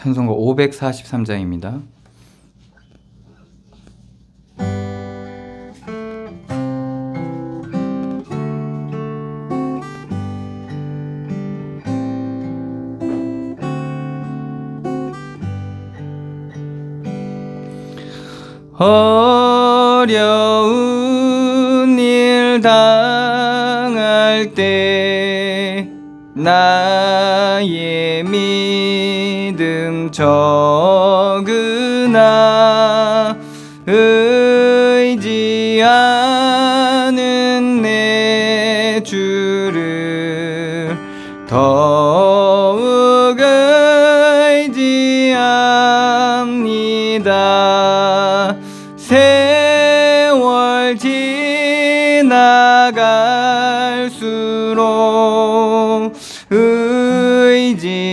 찬송가 543장입니다. 어려운 일 당할 때 나의 믿음 적으나 의지하는 내 주를 더욱 의지합니다. 세월 지나갈수록 의지할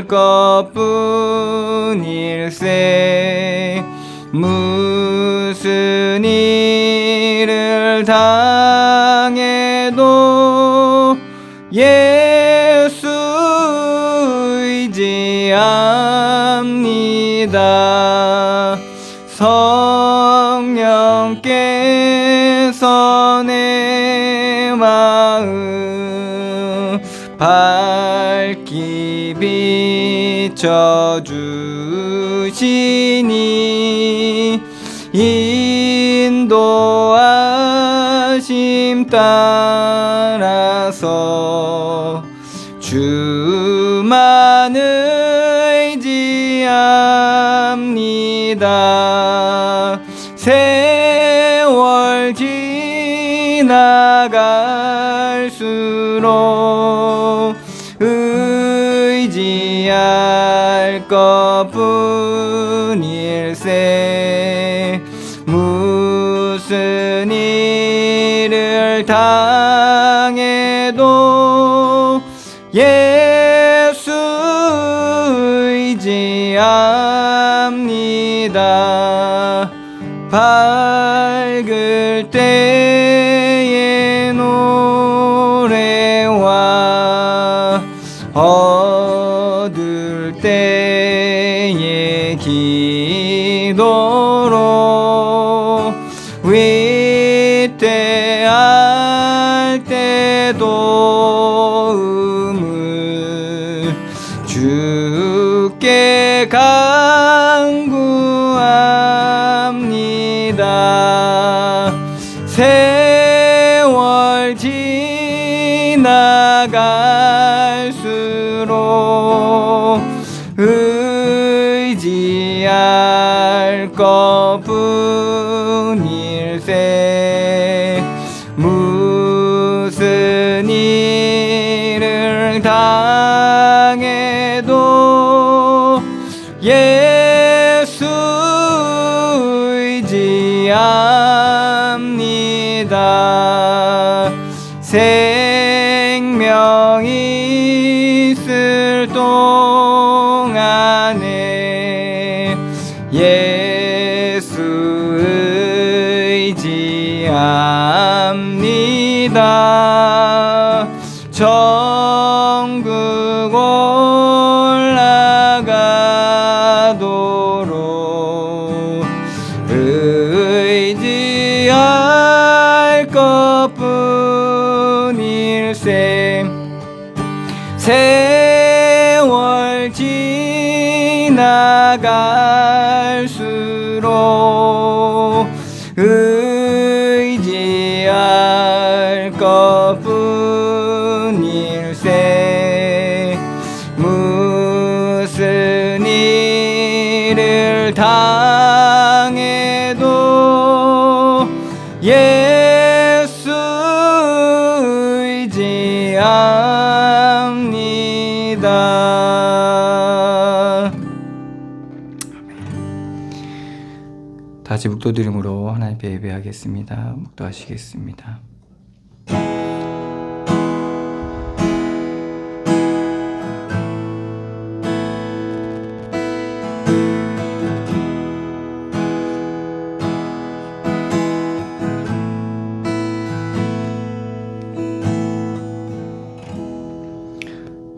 것뿐일세. 무슨 일을 당해도 예수 의지합니다. 성령께서 내 마음 밝히 비춰주시니 인도하심 따라서 주만 의지합니다. 세월 지나갈수록 의지할 것뿐일세. 무슨 일을 당해도 예수 의지합니다. 밝을 때의 노래와 어두울 때의 기도로 위태할 때 도움을 주께 간구합니다. 세월 지나갈수록 의지할 것뿐일세. 무슨 일을 당해도 예수 의지합니다. 생명이 있을 동안에 예수 의지합니다. 천국 올라가도록 의지할 것뿐일세. 세월 지나갈수록 의지할 것뿐일세. 무슨 일을 당해도 예수 의지합니다. 다시 묵도드림으로 하나님 앞에 예배하겠습니다. 묵도하시겠습니다.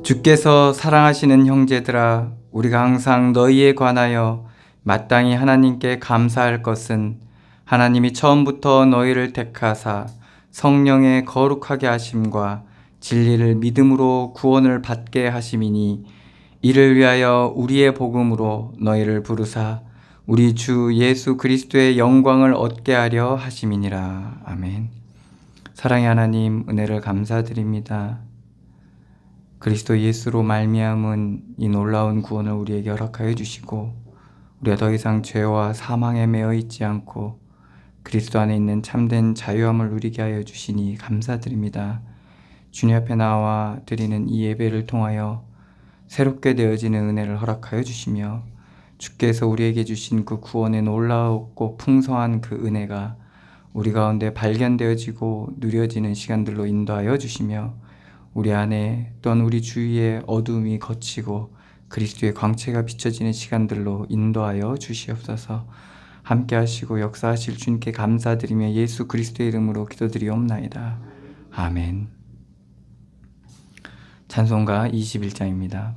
주께서 사랑하시는 형제들아, 우리가 항상 너희에 관하여 마땅히 하나님께 감사할 것은 하나님이 처음부터 너희를 택하사 성령의 거룩하게 하심과 진리를 믿음으로 구원을 받게 하심이니, 이를 위하여 우리의 복음으로 너희를 부르사 우리 주 예수 그리스도의 영광을 얻게 하려 하심이니라. 아멘. 사랑의 하나님, 은혜를 감사드립니다. 그리스도 예수로 말미암은 이 놀라운 구원을 우리에게 허락하여 주시고, 우리가 더 이상 죄와 사망에 매여 있지 않고 그리스도 안에 있는 참된 자유함을 누리게 하여 주시니 감사드립니다. 주님 앞에 나와 드리는 이 예배를 통하여 새롭게 되어지는 은혜를 허락하여 주시며, 주께서 우리에게 주신 그 구원의 놀라웠고 풍성한 그 은혜가 우리 가운데 발견되어지고 누려지는 시간들로 인도하여 주시며, 우리 안에 또한 우리 주위에 어둠이 걷히고 그리스도의 광채가 비춰지는 시간들로 인도하여 주시옵소서. 함께 하시고 역사하실 주님께 감사드리며 예수 그리스도의 이름으로 기도드리옵나이다. 아멘. 찬송가 21장입니다.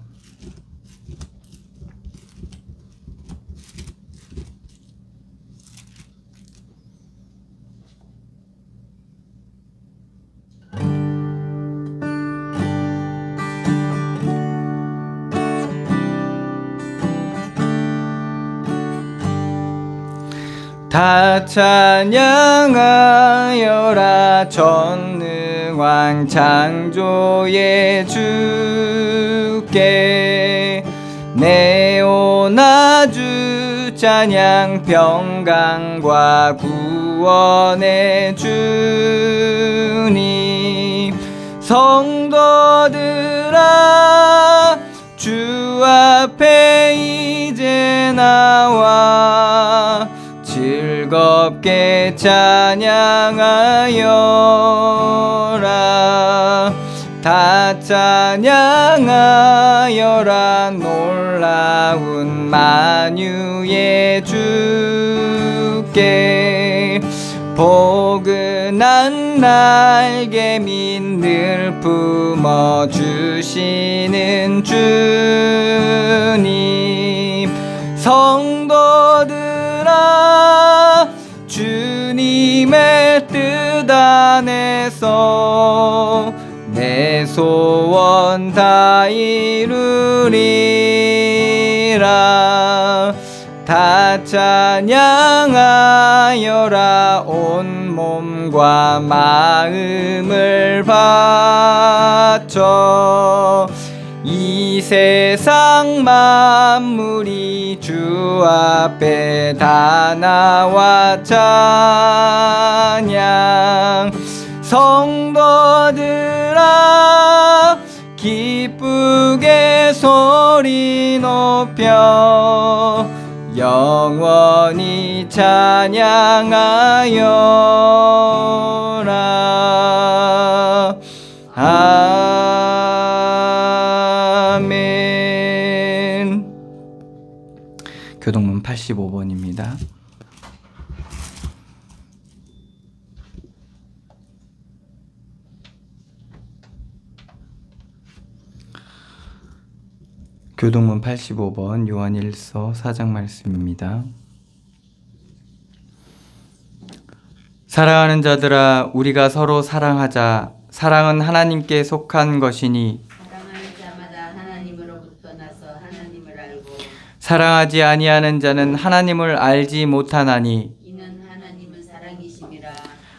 다 찬양하여라 전능왕 창조의 주께, 내오나주 찬양 평강과 구원의 주님. 성도들아 주 앞에 이제 나와 즐겁게 찬양하여라. 다 찬양하여라 놀라운 만유의 주께. 포근한 날개 밑늘 품어주시는 주님. 성도들아 주님의 뜻 안에서 내 소원 다 이루리라. 다 찬양하여라 온 몸과 마음을 바쳐. 이 세상 만물이 주 앞에 다 나와 찬양. 성도들아 기쁘게 소리 높여 영원히 찬양하여라. 아멘. 교동문 85번입니다. 교동문 85번 요한일서 4장 말씀입니다. 사랑하는 자들아 우리가 서로 사랑하자. 사랑은 하나님께 속한 것이니 사랑하는 자마다 하나님으로부터 나서 하나님을 알고 사랑하지 아니하는 자는 하나님을 알지 못하나니 이는 하나님은 사랑이심이라.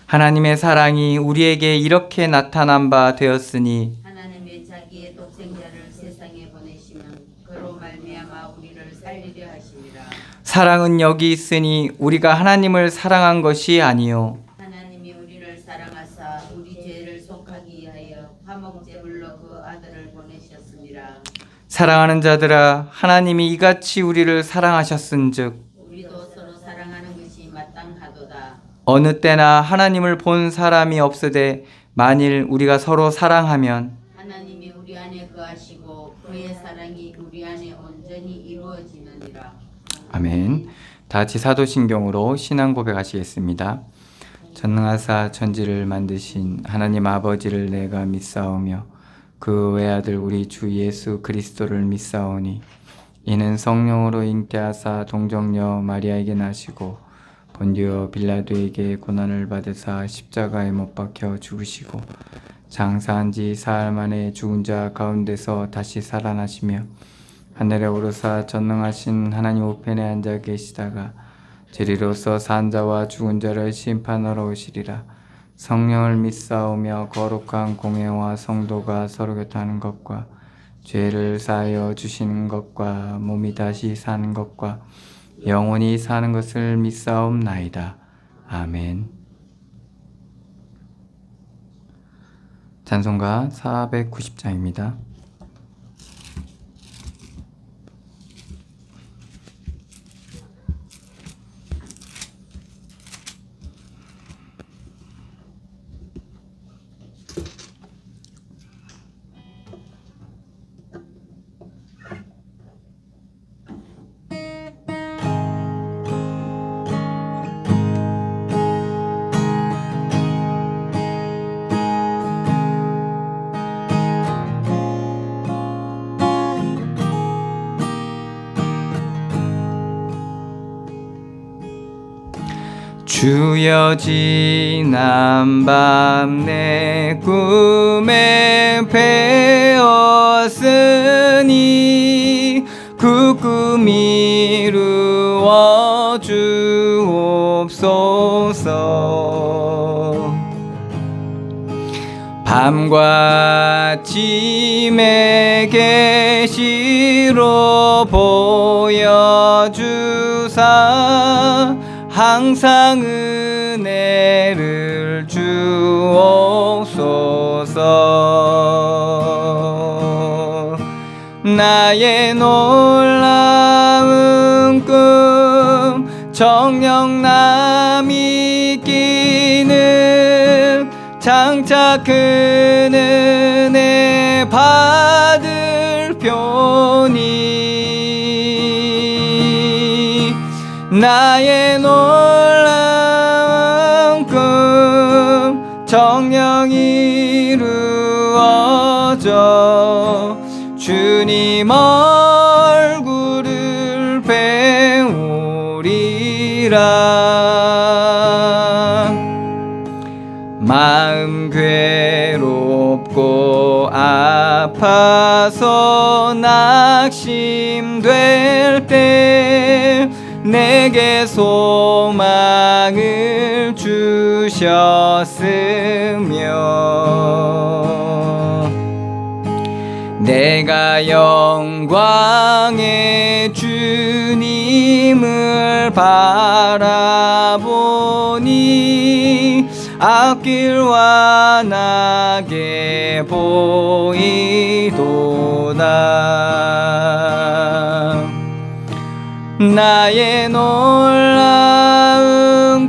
하나님의 사랑이 우리에게 이렇게 나타난 바 되었으니 하나님의 자기의 독생자를 세상에 보내시면 그로 말미암아 우리를 살리려 하심이라. 사랑은 여기 있으니 우리가 하나님을 사랑한 것이 아니요 하나님이 우리를 사랑하사 우리 죄를 속하기 위하여 화목제물로 그 아들을 보내셨습니다. 사랑하는 자들아 하나님이 이같이 우리를 사랑하셨은즉 우리도 서로 사랑하는 것이 마땅하도다. 어느 때나 하나님을 본 사람이 없으되 만일 우리가 서로 사랑하면 하나님이 우리 안에 거하시고 그의 사랑이 우리 안에 온전히 이루어지느니라. 아멘. 다 같이 사도신경으로 신앙 고백하시겠습니다. 전능하사 천지를 만드신 하나님 아버지를 내가 믿사오며 그 외아들 우리 주 예수 그리스도를 믿사오니 이는 성령으로 잉태하사 동정녀 마리아에게 나시고 본디오 빌라도에게 고난을 받으사 십자가에 못 박혀 죽으시고 장사한 지 사흘 만에 죽은 자 가운데서 다시 살아나시며 하늘에 오르사 전능하신 하나님 우편에 앉아 계시다가 저리로서 산 자와 죽은 자를 심판하러 오시리라. 성령을 믿사오며 거룩한 공회와 성도가 서로 교통하는 것과 죄를 사하여 주시는 것과 몸이 다시 사는 것과 영원히 사는 것을 믿사옵나이다. 아멘. 찬송가 490장입니다. 주여 지난 밤 내 꿈에 배었으니 그 꿈 이루어 주옵소서. 밤과 아침에 계시로 보여주사 항상 은혜를 주옵소서. 나의 놀라운 꿈 정녕 남이 끼는 장차 큰 은혜 받을 표니 나의 놀라운 꿈 정녕 이루어져 주님 얼굴을 배우리라. 마음 괴롭고 아파서 낙심될 때 내게 소망을 주셨으며 내가 영광의 주님을 바라보니 앞길 환하게 보이도다. 나의 놀라운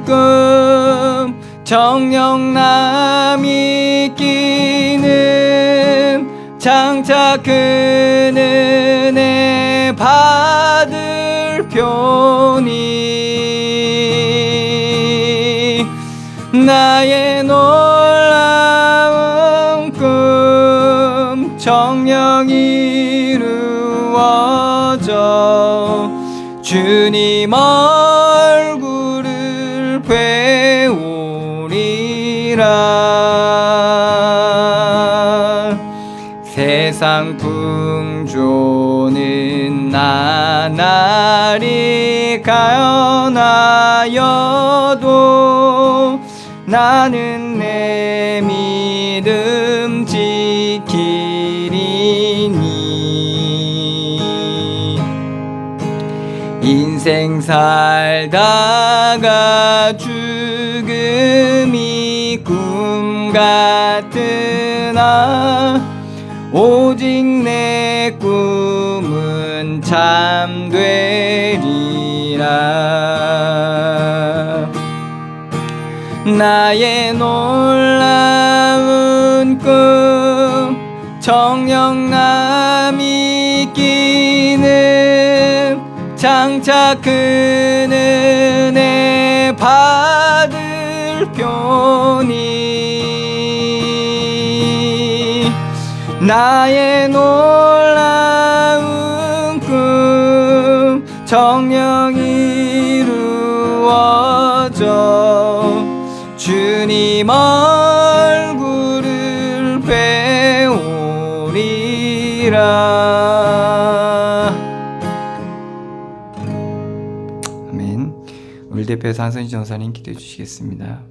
꿈 정녕 남이 끼는 장차 큰 은혜 받을 표니 나의 놀라운 꿈 정녕 이루어져 주님 얼굴을 배우리라. 세상 풍조는 나날이 가연하여도 나는 내 믿음 지키리니 인생 살다가 죽음이 꿈 같으나 오직 내 꿈은 참되리라. 나의 놀라운 꿈 정녕 남이 끼는 장차 큰 은혜 받을 표니 나의 놀라운 꿈 정녕 이루어져 주님 얼굴을 배우리라. 아멘. 우리 대표에서 한선희 전사님 기도해 주시겠습니다.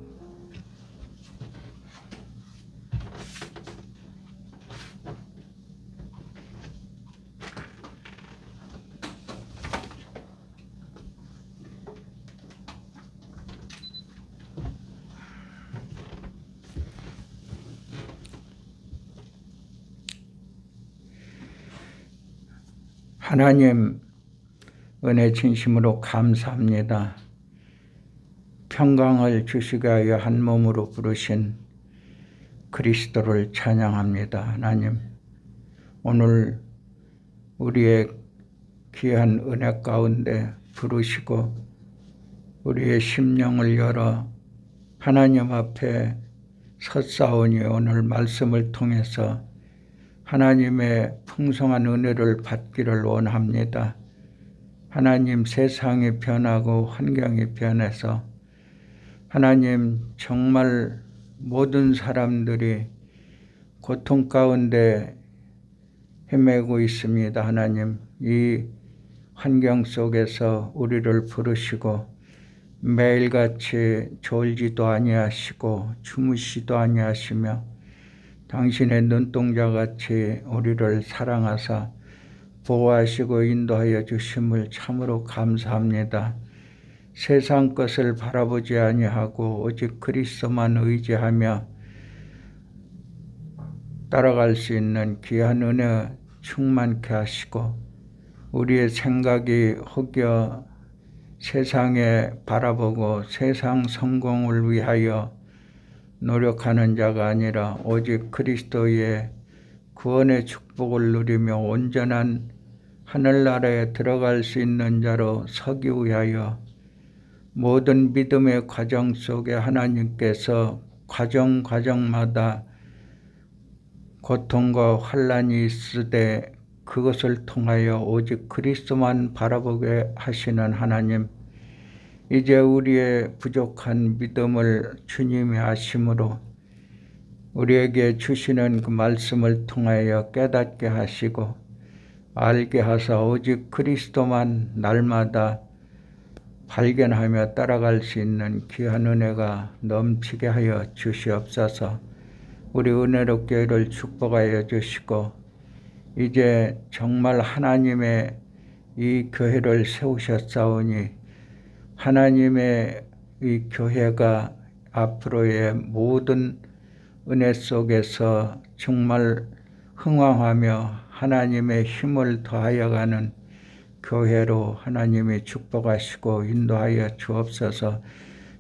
하나님 은혜 진심으로 감사합니다. 평강을 주시게 하여 한 몸으로 부르신 그리스도를 찬양합니다. 하나님, 오늘 우리의 귀한 은혜 가운데 부르시고 우리의 심령을 열어 하나님 앞에 섰사오니 오늘 말씀을 통해서 하나님의 풍성한 은혜를 받기를 원합니다. 하나님, 세상이 변하고 환경이 변해서 하나님 정말 모든 사람들이 고통 가운데 헤매고 있습니다. 하나님, 이 환경 속에서 우리를 부르시고 매일같이 졸지도 아니하시고 주무시도 아니하시며 당신의 눈동자같이 우리를 사랑하사 보호하시고 인도하여 주심을 참으로 감사합니다. 세상 것을 바라보지 아니하고 오직 그리스도만 의지하며 따라갈 수 있는 귀한 은혜 충만케 하시고 우리의 생각이 혹여 세상에 바라보고 세상 성공을 위하여 노력하는 자가 아니라 오직 그리스도의 구원의 축복을 누리며 온전한 하늘나라에 들어갈 수 있는 자로 서기 위하여 모든 믿음의 과정 속에 하나님께서 과정마다 고통과 환난이 있으되 그것을 통하여 오직 그리스도만 바라보게 하시는 하나님, 이제 우리의 부족한 믿음을 주님이 아심으로 우리에게 주시는 그 말씀을 통하여 깨닫게 하시고 알게 하사 오직 그리스도만 날마다 발견하며 따라갈 수 있는 귀한 은혜가 넘치게 하여 주시옵소서. 우리 은혜롭게 이를 축복하여 주시고 이제 정말 하나님의 이 교회를 세우셨사오니 하나님의 이 교회가 앞으로의 모든 은혜 속에서 정말 흥왕하며 하나님의 힘을 더하여 가는 교회로 하나님이 축복하시고 인도하여 주옵소서.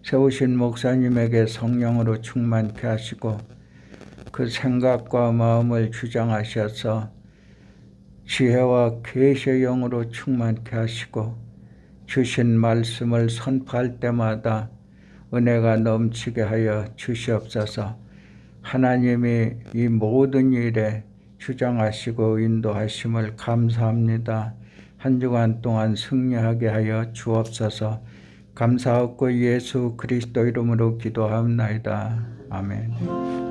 세우신 목사님에게 성령으로 충만케 하시고 그 생각과 마음을 주장하셔서 지혜와 계시의 영으로 충만케 하시고 주신 말씀을 선포할 때마다 은혜가 넘치게 하여 주시옵소서. 하나님이 이 모든 일에 주장하시고 인도하심을 감사합니다. 한 주간 동안 승리하게 하여 주옵소서. 감사하고 예수 그리스도 이름으로 기도하옵나이다. 아멘.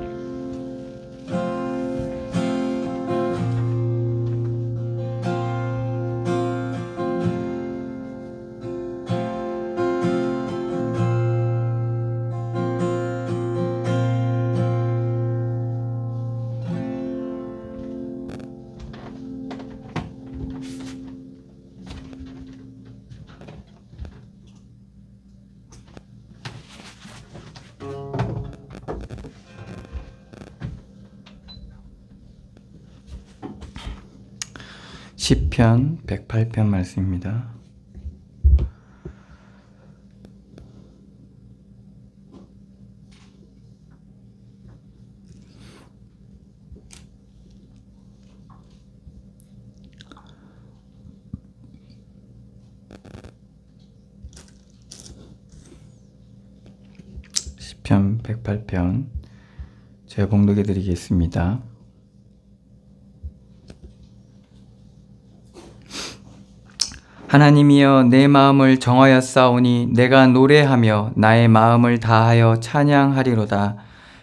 시편 108편 말씀입니다. 시편 108편 제가 봉독해 드리겠습니다. 하나님이여 내 마음을 정하였사오니 내가 노래하며 나의 마음을 다하여 찬양하리로다.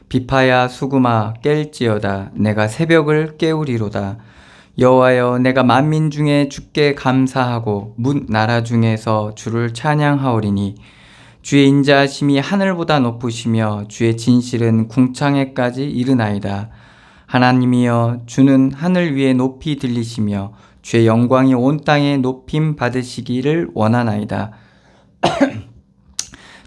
비파야 수금아 깰지어다. 내가 새벽을 깨우리로다. 여호와여 내가 만민 중에 주께 감사하고 뭇 나라 중에서 주를 찬양하오리니 주의 인자하심이 하늘보다 높으시며 주의 진실은 궁창에까지 이르나이다. 하나님이여 주는 하늘 위에 높이 들리시며 주의 영광이 온 땅에 높임 받으시기를 원하나이다.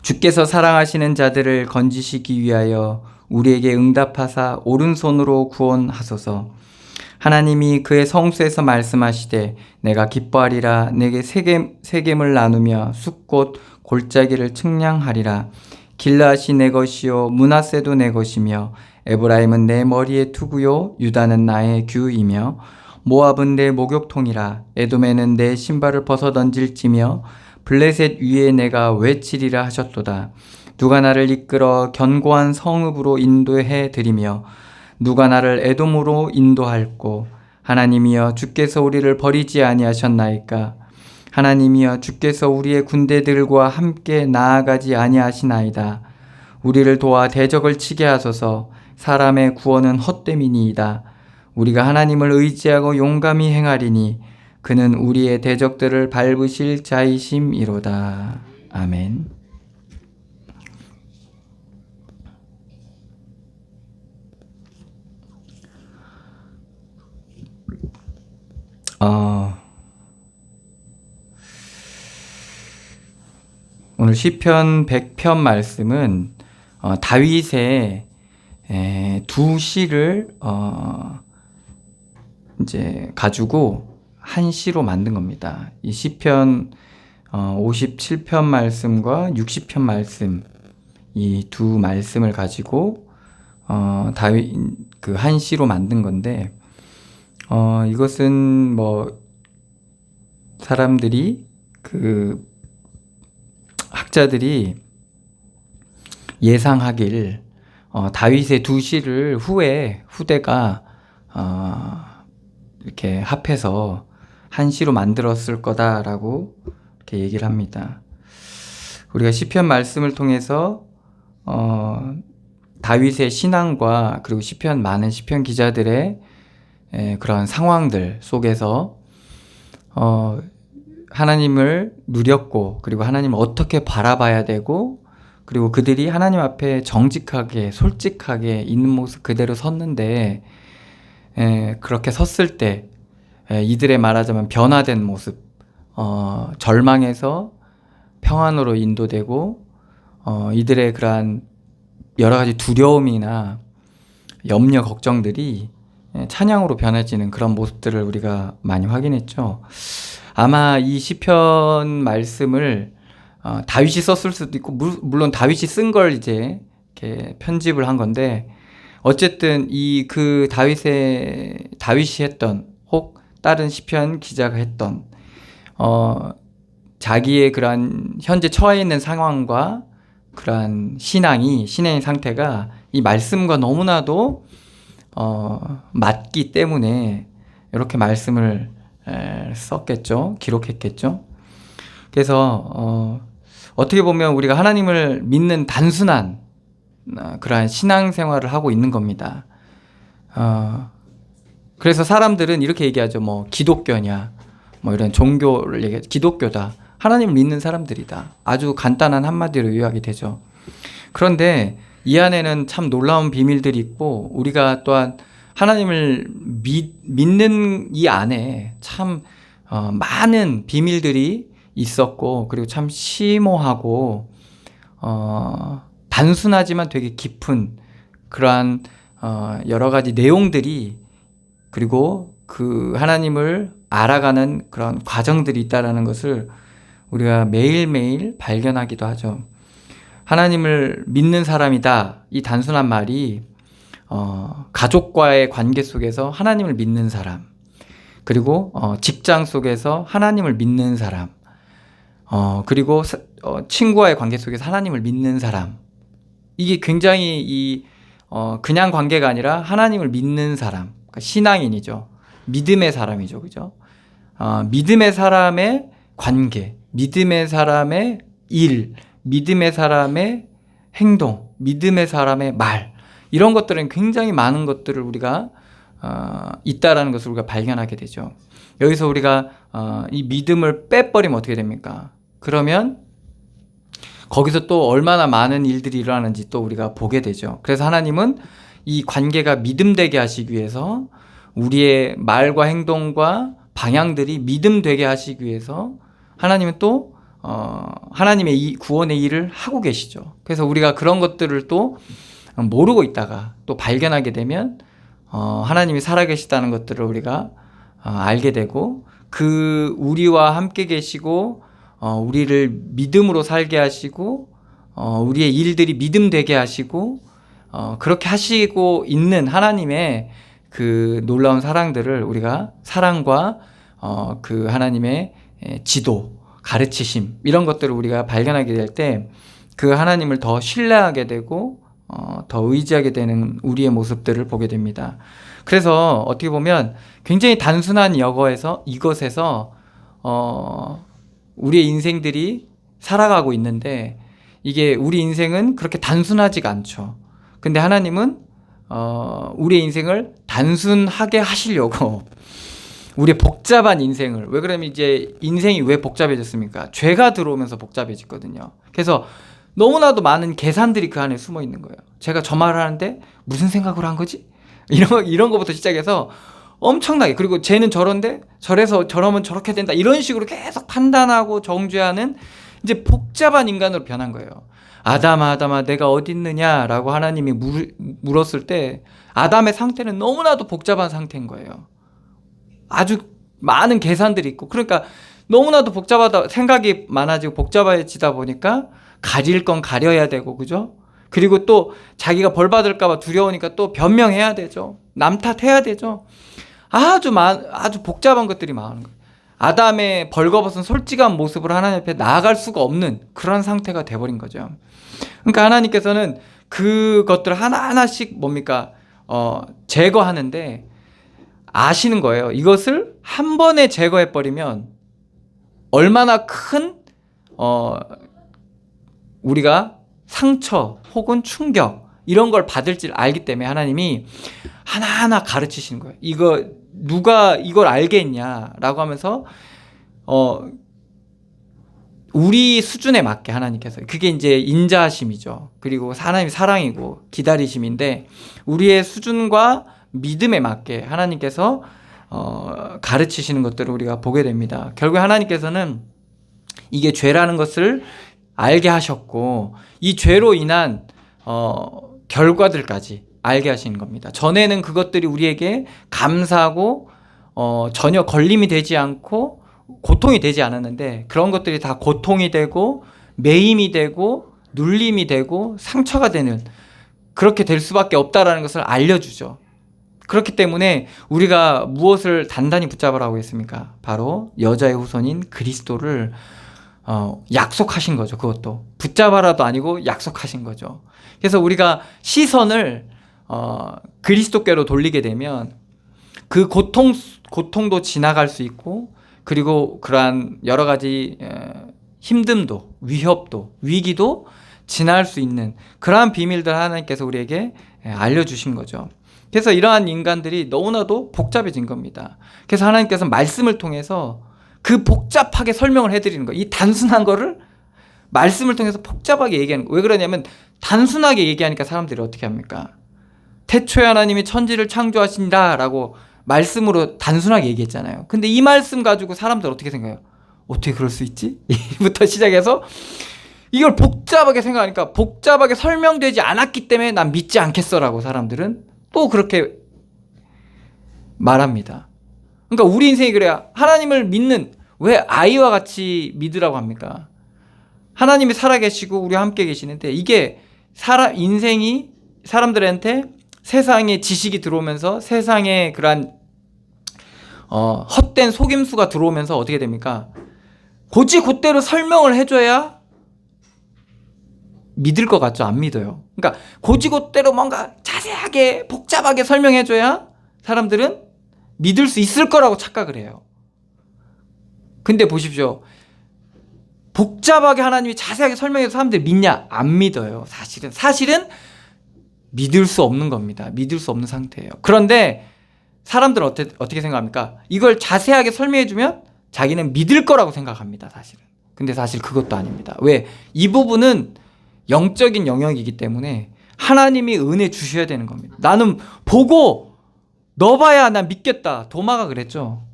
주께서 사랑하시는 자들을 건지시기 위하여 우리에게 응답하사 오른손으로 구원하소서. 하나님이 그의 성수에서 말씀하시되 내가 기뻐하리라. 내게 세겜을 나누며 숫꽃 골짜기를 측량하리라. 길라앗이 내 것이요 므낫세도 내 것이며 에브라임은 내 머리의 투구요 유다는 나의 규이며 모압은 내 목욕통이라. 에돔에는 내 신발을 벗어 던질지며 블레셋 위에 내가 외치리라 하셨도다. 누가 나를 이끌어 견고한 성읍으로 인도해 드리며 누가 나를 에돔으로 인도할꼬. 하나님이여 주께서 우리를 버리지 아니하셨나이까. 하나님이여 주께서 우리의 군대들과 함께 나아가지 아니하시나이다. 우리를 도와 대적을 치게 하소서. 사람의 구원은 헛됨이니이다. 우리가 하나님을 의지하고 용감히 행하리니 그는 우리의 대적들을 밟으실 자이심이로다. 아멘. 오늘 시편 100편 말씀은 다윗의 두 시를 이제 가지고 한 시로 만든 겁니다. 이 시편 57편 말씀과 60편 말씀, 이 두 말씀을 가지고 다윗 그 한 시로 만든 건데, 이것은 뭐 사람들이 그 학자들이 예상하길 다윗의 두 시를 후대가 이렇게 합해서 한 시로 만들었을 거다라고 이렇게 얘기를 합니다. 우리가 시편 말씀을 통해서 다윗의 신앙과 그리고 많은 시편 기자들의 그런 상황들 속에서 하나님을 누렸고, 그리고 하나님을 어떻게 바라봐야 되고, 그리고 그들이 하나님 앞에 정직하게 솔직하게 있는 모습 그대로 섰는데, 그렇게 섰을 때 이들의 말하자면 변화된 모습, 절망에서 평안으로 인도되고, 이들의 그러한 여러 가지 두려움이나 염려 걱정들이 찬양으로 변해지는 그런 모습들을 우리가 많이 확인했죠. 아마 이 시편 말씀을 다윗이 썼을 수도 있고, 물론 다윗이 쓴 걸 이제 이렇게 편집을 한 건데, 어쨌든 다윗이 했던, 혹 다른 시편 기자가 했던 자기의 그러한 현재 처해 있는 상황과 그러한 신앙의 상태가 이 말씀과 너무나도 맞기 때문에 이렇게 말씀을 썼겠죠. 기록했겠죠. 그래서 어떻게 보면 우리가 하나님을 믿는 단순한 그러한 신앙생활을 하고 있는 겁니다. 그래서 사람들은 이렇게 얘기하죠. 뭐 기독교냐, 뭐 이런 종교를 얘기하죠. 기독교다. 하나님을 믿는 사람들이다. 아주 간단한 한마디로 요약이 되죠. 그런데 이 안에는 참 놀라운 비밀들이 있고, 우리가 또한 하나님을 믿는 이 안에 참 많은 비밀들이 있었고, 그리고 참 심오하고 단순하지만 되게 깊은 그러한 여러 가지 내용들이, 그리고 그 하나님을 알아가는 그런 과정들이 있다라는 것을 우리가 매일매일 발견하기도 하죠. 하나님을 믿는 사람이다, 이 단순한 말이 가족과의 관계 속에서 하나님을 믿는 사람, 그리고 직장 속에서 하나님을 믿는 사람, 그리고 친구와의 관계 속에서 하나님을 믿는 사람, 이게 굉장히 그냥 관계가 아니라 하나님을 믿는 사람, 그러니까 신앙인이죠. 믿음의 사람이죠. 그죠? 믿음의 사람의 관계, 믿음의 사람의 일, 믿음의 사람의 행동, 믿음의 사람의 말, 이런 것들은 굉장히 많은 것들을 우리가 있다라는 것을 우리가 발견하게 되죠. 여기서 우리가 이 믿음을 빼버리면 어떻게 됩니까? 그러면 거기서 또 얼마나 많은 일들이 일어나는지 또 우리가 보게 되죠. 그래서 하나님은 이 관계가 믿음되게 하시기 위해서 우리의 말과 행동과 방향들이 믿음되게 하시기 위해서 하나님은 또 하나님의 이 구원의 일을 하고 계시죠. 그래서 우리가 그런 것들을 또 모르고 있다가 또 발견하게 되면 하나님이 살아계시다는 것들을 우리가 알게 되고, 그 우리와 함께 계시고 우리를 믿음으로 살게 하시고 우리의 일들이 믿음되게 하시고 그렇게 하시고 있는 하나님의 그 놀라운 사랑들을 우리가, 사랑과 그 하나님의 지도, 가르치심, 이런 것들을 우리가 발견하게 될 때 그 하나님을 더 신뢰하게 되고 더 의지하게 되는 우리의 모습들을 보게 됩니다. 그래서 어떻게 보면 굉장히 단순한 이것에서 우리의 인생들이 살아가고 있는데, 이게 우리 인생은 그렇게 단순하지가 않죠. 근데 하나님은 우리의 인생을 단순하게 하시려고 우리의 복잡한 인생을, 왜 그러면 이제 인생이 왜 복잡해졌습니까? 죄가 들어오면서 복잡해졌거든요. 그래서 너무나도 많은 계산들이 그 안에 숨어 있는 거예요. 제가 저 말을 하는데 무슨 생각으로 한 거지? 이런 거부터 시작해서 엄청나게, 그리고 쟤는 저런데 저래서 저러면 저렇게 된다, 이런 식으로 계속 판단하고 정죄하는 이제 복잡한 인간으로 변한 거예요. 아담아 내가 어디 있느냐라고 하나님이 물었을 때 아담의 상태는 너무나도 복잡한 상태인 거예요. 아주 많은 계산들이 있고, 그러니까 너무나도 복잡하다, 생각이 많아지고 복잡해지다 보니까 가릴 건 가려야 되고, 그죠? 그리고 또 자기가 벌 받을까 봐 두려우니까 또 변명해야 되죠. 남 탓해야 되죠. 아주 복잡한 것들이 많은 거예요. 아담의 벌거벗은 솔직한 모습으로 하나님 앞에 나아갈 수가 없는 그런 상태가 돼버린 거죠. 그러니까 하나님께서는 그것들 하나하나씩 뭡니까? 제거하는데 아시는 거예요. 이것을 한 번에 제거해버리면 얼마나 큰 우리가 상처 혹은 충격, 이런 걸 받을지 알기 때문에 하나님이 하나하나 가르치시는 거예요. 이거 누가 이걸 알겠냐라고 하면서 우리 수준에 맞게 하나님께서, 그게 이제 인자하심이죠. 그리고 하나님의 사랑이고 기다리심인데, 우리의 수준과 믿음에 맞게 하나님께서 가르치시는 것들을 우리가 보게 됩니다. 결국 하나님께서는 이게 죄라는 것을 알게 하셨고, 이 죄로 인한 결과들까지 알게 하시는 겁니다. 전에는 그것들이 우리에게 감사하고 전혀 걸림이 되지 않고 고통이 되지 않았는데, 그런 것들이 다 고통이 되고 매임이 되고 눌림이 되고 상처가 되는, 그렇게 될 수밖에 없다라는 것을 알려주죠. 그렇기 때문에 우리가 무엇을 단단히 붙잡으라고 했습니까? 바로 여자의 후손인 그리스도를 약속하신 거죠. 그것도 붙잡아라도 아니고 약속하신 거죠. 그래서 우리가 시선을 그리스도께로 돌리게 되면 그 고통도 지나갈 수 있고, 그리고 그러한 여러 가지 힘듦도, 위협도, 위기도 지날 수 있는 그러한 비밀들 하나님께서 우리에게 알려주신 거죠. 그래서 이러한 인간들이 너무나도 복잡해진 겁니다. 그래서 하나님께서 말씀을 통해서 그 복잡하게 설명을 해드리는 거예요. 이 단순한 거를 말씀을 통해서 복잡하게 얘기하는 거예요. 왜 그러냐면 단순하게 얘기하니까 사람들이 어떻게 합니까? 태초에 하나님이 천지를 창조하신다 라고 말씀으로 단순하게 얘기했잖아요. 근데 이 말씀 가지고 사람들 어떻게 생각해요? 어떻게 그럴 수 있지? 부터 시작해서 이걸 복잡하게 생각하니까, 복잡하게 설명되지 않았기 때문에 난 믿지 않겠어 라고 사람들은 또 그렇게 말합니다. 그러니까 우리 인생이 그래야, 하나님을 믿는, 왜 아이와 같이 믿으라고 합니까? 하나님이 살아계시고 우리와 함께 계시는데, 이게 인생이 사람들한테 세상의 지식이 들어오면서, 세상의 그러한 헛된 속임수가 들어오면서 어떻게 됩니까? 곧대로 설명을 해줘야 믿을 것 같죠? 안 믿어요. 그러니까 곧대로 뭔가 자세하게 복잡하게 설명해줘야 사람들은 믿을 수 있을 거라고 착각을 해요. 근데 보십시오. 복잡하게 하나님이 자세하게 설명해서 사람들이 믿냐? 안 믿어요. 사실은 믿을 수 없는 겁니다. 믿을 수 없는 상태예요. 그런데 사람들은 어떻게 생각합니까? 이걸 자세하게 설명해주면 자기는 믿을 거라고 생각합니다. 사실은. 근데 사실 그것도 아닙니다. 왜? 이 부분은 영적인 영역이기 때문에 하나님이 은혜 주셔야 되는 겁니다. 나는 보고 넣어봐야 난 믿겠다. 도마가 그랬죠.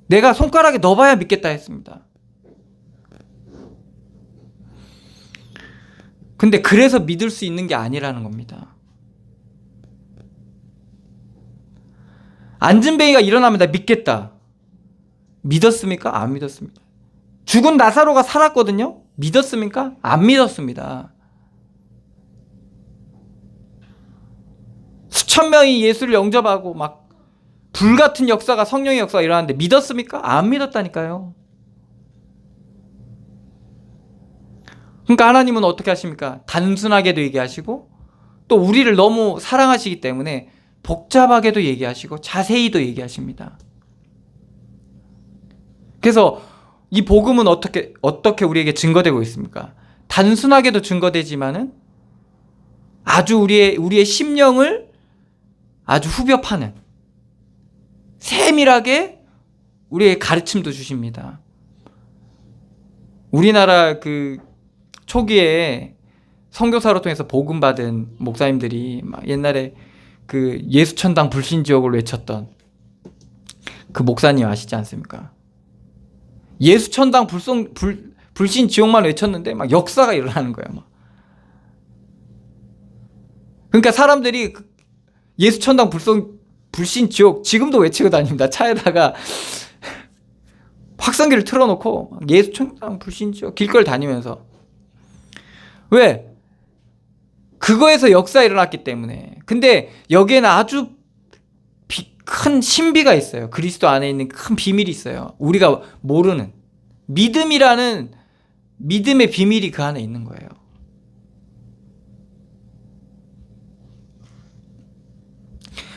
내가 손가락에 넣어봐야 믿겠다 했습니다. 근데 그래서 믿을 수 있는 게 아니라는 겁니다. 안진뱅이가 일어나면 나 믿겠다. 믿었습니까? 안 믿었습니다. 죽은 나사로가 살았거든요. 믿었습니까? 안 믿었습니다. 수천 명이 예수를 영접하고 막 불같은 역사가, 성령의 역사가 일어나는데 믿었습니까? 안 믿었다니까요. 그러니까 하나님은 어떻게 하십니까? 단순하게도 얘기하시고 또 우리를 너무 사랑하시기 때문에 복잡하게도 얘기하시고 자세히도 얘기하십니다. 그래서 이 복음은 어떻게 우리에게 증거되고 있습니까? 단순하게도 증거되지만은 아주 우리의 심령을 아주 후벼 파는, 세밀하게 우리의 가르침도 주십니다. 우리나라 그 초기에 선교사로 통해서 복음 받은 목사님들이 막 옛날에 그 예수천당 불신지옥을 외쳤던 그 목사님 아시지 않습니까? 예수천당 불신지옥만 외쳤는데 막 역사가 일어나는 거예요. 막. 그러니까 사람들이 예수천당 불신지옥 지금도 외치고 다닙니다. 차에다가 확성기를 틀어놓고 예수천당 불신지옥 길거리 다니면서. 왜? 그거에서 역사가 일어났기 때문에. 근데 여기에는 아주 큰 신비가 있어요. 그리스도 안에 있는 큰 비밀이 있어요. 우리가 모르는 믿음이라는 믿음의 비밀이 그 안에 있는 거예요.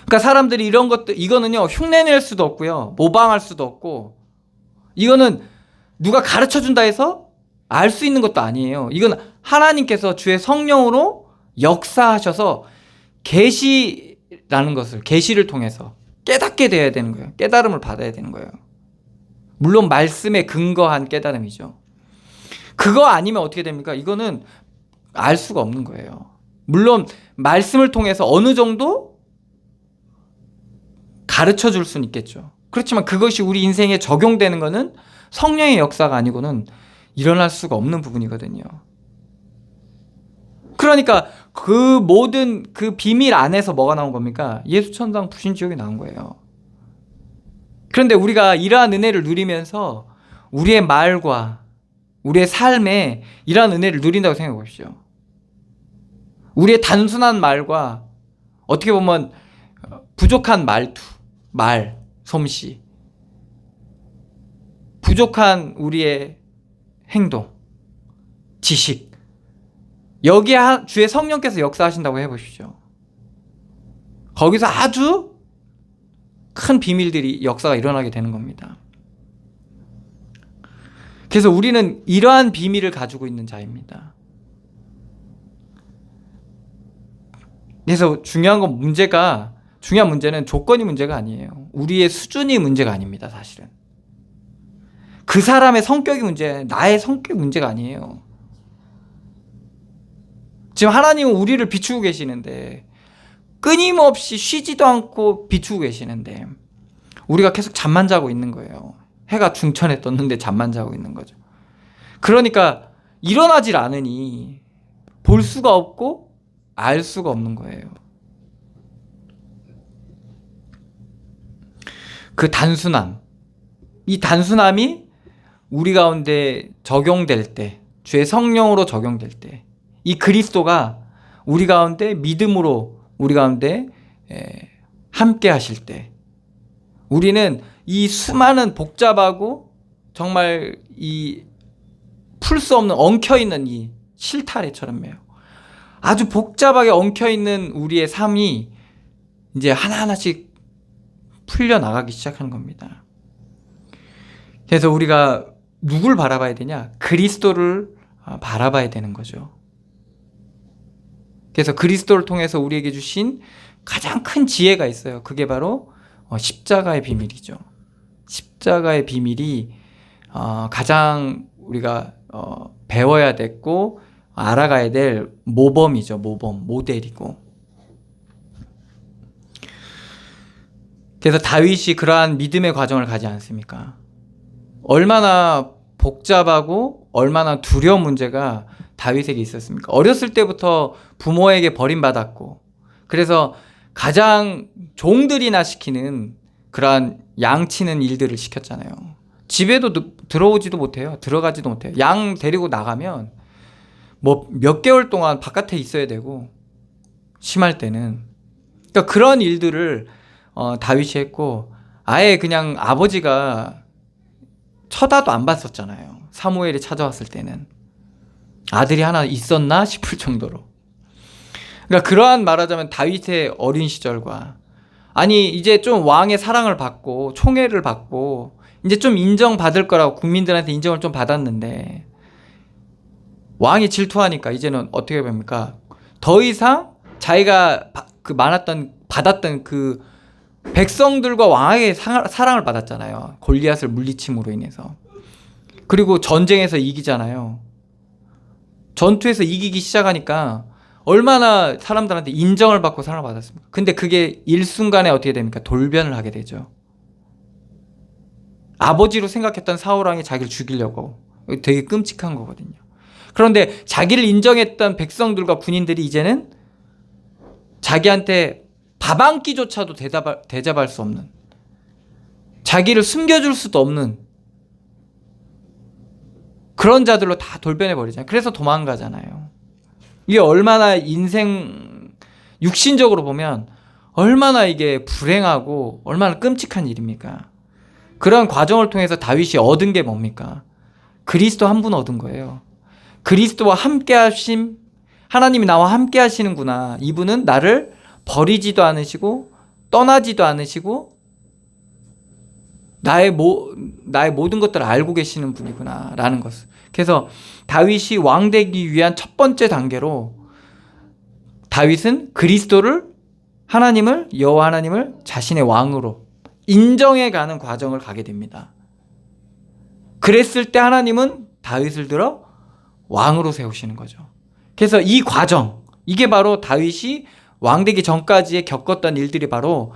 그러니까 사람들이 이런 것들, 이거는요 흉내낼 수도 없고요, 모방할 수도 없고, 이거는 누가 가르쳐 준다 해서 알 수 있는 것도 아니에요. 이건 하나님께서 주의 성령으로 역사하셔서 계시라는 것을, 계시를 통해서 깨닫게 돼야 되는 거예요. 깨달음을 받아야 되는 거예요. 물론 말씀에 근거한 깨달음이죠. 그거 아니면 어떻게 됩니까? 이거는 알 수가 없는 거예요. 물론 말씀을 통해서 어느 정도 가르쳐 줄 수는 있겠죠. 그렇지만 그것이 우리 인생에 적용되는 거는 성령의 역사가 아니고는 일어날 수가 없는 부분이거든요. 그러니까 그 모든 그 비밀 안에서 뭐가 나온 겁니까? 예수천당 불신지옥이 나온 거예요. 그런데 우리가 이러한 은혜를 누리면서 우리의 말과 우리의 삶에 이러한 은혜를 누린다고 생각해 보십시오. 우리의 단순한 말과 어떻게 보면 부족한 말투, 솜씨, 부족한 우리의 행동, 지식, 여기에 주의 성령께서 역사하신다고 해보십시오. 거기서 아주 큰 비밀들이, 역사가 일어나게 되는 겁니다. 그래서 우리는 이러한 비밀을 가지고 있는 자입니다. 그래서 중요한 문제는 조건이 문제가 아니에요. 우리의 수준이 문제가 아닙니다. 사실은 그 사람의 성격이 문제예요. 나의 성격 문제가 아니에요. 지금 하나님은 우리를 비추고 계시는데, 끊임없이 쉬지도 않고 비추고 계시는데 우리가 계속 잠만 자고 있는 거예요. 해가 중천에 떴는데 잠만 자고 있는 거죠. 그러니까 일어나질 않으니 볼 수가 없고 알 수가 없는 거예요. 그 단순함, 이 단순함이 우리 가운데 적용될 때, 주의 성령으로 적용될 때, 이 그리스도가 우리 가운데 믿음으로 우리 가운데 함께 하실 때, 우리는 이 수많은 복잡하고 정말 이 풀 수 없는 엉켜있는 이 실타래처럼요, 아주 복잡하게 엉켜있는 우리의 삶이 이제 하나하나씩 풀려나가기 시작하는 겁니다. 그래서 우리가 누굴 바라봐야 되냐? 그리스도를 바라봐야 되는 거죠. 그래서 그리스도를 통해서 우리에게 주신 가장 큰 지혜가 있어요. 그게 바로 십자가의 비밀이죠. 십자가의 비밀이 가장 우리가 배워야 됐고 알아가야 될 모범이죠. 모델이고. 그래서 다윗이 그러한 믿음의 과정을 가지 않습니까? 얼마나 복잡하고 얼마나 두려운 문제가 다윗에게 있었습니까? 어렸을 때부터 부모에게 버림받았고, 그래서 가장 종들이나 시키는 그러한 양치는 일들을 시켰잖아요. 집에도 들어오지도 못해요. 들어가지도 못해요. 양 데리고 나가면 뭐 몇 개월 동안 바깥에 있어야 되고, 심할 때는. 그러니까 그런 일들을 다윗이 했고, 아예 그냥 아버지가 쳐다도 안 봤었잖아요. 사무엘이 찾아왔을 때는 아들이 하나 있었나 싶을 정도로. 그러니까 그러한 말하자면 다윗의 어린 시절과, 아니 이제 좀 왕의 사랑을 받고 총애를 받고 이제 좀 인정받을 거라고 국민들한테 인정을 좀 받았는데, 왕이 질투하니까 이제는 어떻게 봅니까? 더 이상 자기가 받았던 그 백성들과 왕에게 사랑을 받았잖아요. 골리앗을 물리침으로 인해서. 그리고 전쟁에서 이기잖아요. 전투에서 이기기 시작하니까 얼마나 사람들한테 인정을 받고 사랑을 받았습니까? 근데 그게 일순간에 어떻게 됩니까? 돌변을 하게 되죠. 아버지로 생각했던 사울왕이 자기를 죽이려고. 되게 끔찍한 거거든요. 그런데 자기를 인정했던 백성들과 군인들이 이제는 자기한테 밥 한 끼조차도 대접할 수 없는, 자기를 숨겨줄 수도 없는 그런 자들로 다 돌변해 버리잖아요. 그래서 도망가잖아요. 이게 얼마나 육신적으로 보면 얼마나 이게 불행하고 얼마나 끔찍한 일입니까? 그런 과정을 통해서 다윗이 얻은 게 뭡니까? 그리스도 한 분 얻은 거예요. 그리스도와 함께 하심, 하나님이 나와 함께 하시는구나. 이분은 나를 버리지도 않으시고 떠나지도 않으시고 나의 모든 것들을 알고 계시는 분이구나 라는 것을. 그래서 다윗이 왕 되기 위한 첫 번째 단계로 다윗은 그리스도를, 여호와 하나님을 자신의 왕으로 인정해가는 과정을 가게 됩니다. 그랬을 때 하나님은 다윗을 들어 왕으로 세우시는 거죠. 그래서 이 과정, 이게 바로 다윗이 왕되기 전까지에 겪었던 일들이 바로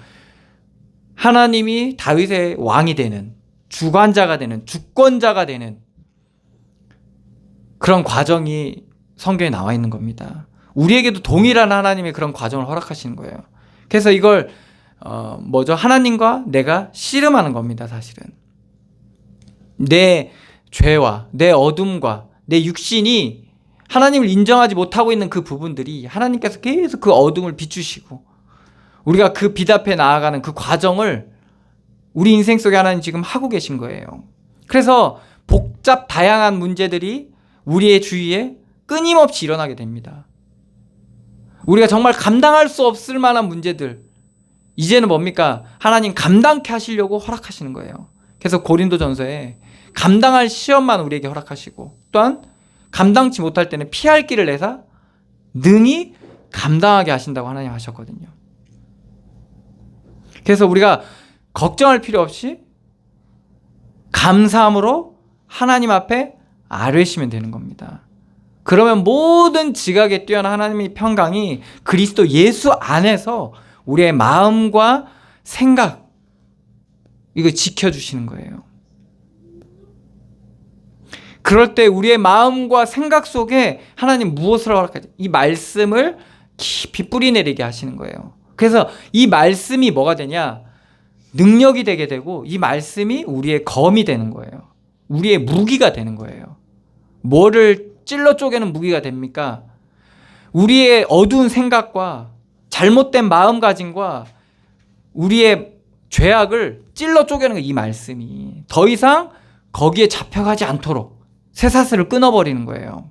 하나님이 다윗의 왕이 되는, 주관자가 되는, 주권자가 되는 그런 과정이 성경에 나와 있는 겁니다. 우리에게도 동일한 하나님의 그런 과정을 허락하시는 거예요. 그래서 이걸 하나님과 내가 씨름하는 겁니다. 사실은 내 죄와 내 어둠과 내 육신이 하나님을 인정하지 못하고 있는 그 부분들이 하나님께서 계속 그 어둠을 비추시고 우리가 그 빛 앞에 나아가는 그 과정을 우리 인생 속에 하나님 지금 하고 계신 거예요. 그래서 복잡 다양한 문제들이 우리의 주위에 끊임없이 일어나게 됩니다. 우리가 정말 감당할 수 없을 만한 문제들, 이제는 뭡니까? 하나님 감당케 하시려고 허락하시는 거예요. 그래서 고린도전서에 감당할 시험만 우리에게 허락하시고, 또한 감당치 못할 때는 피할 길을 내사 능히 감당하게 하신다고 하나님 하셨거든요. 그래서 우리가 걱정할 필요 없이 감사함으로 하나님 앞에 아뢰시면 되는 겁니다. 그러면 모든 지각에 뛰어난 하나님의 평강이 그리스도 예수 안에서 우리의 마음과 생각, 이거 지켜주시는 거예요. 그럴 때 우리의 마음과 생각 속에 하나님 무엇을 허락하지? 이 말씀을 깊이 뿌리내리게 하시는 거예요. 그래서 이 말씀이 뭐가 되냐? 능력이 되게 되고, 이 말씀이 우리의 검이 되는 거예요. 우리의 무기가 되는 거예요. 뭐를 찔러 쪼개는 무기가 됩니까? 우리의 어두운 생각과 잘못된 마음가짐과 우리의 죄악을 찔러 쪼개는 이 말씀이 더 이상 거기에 잡혀가지 않도록 쇠사슬을 끊어버리는 거예요.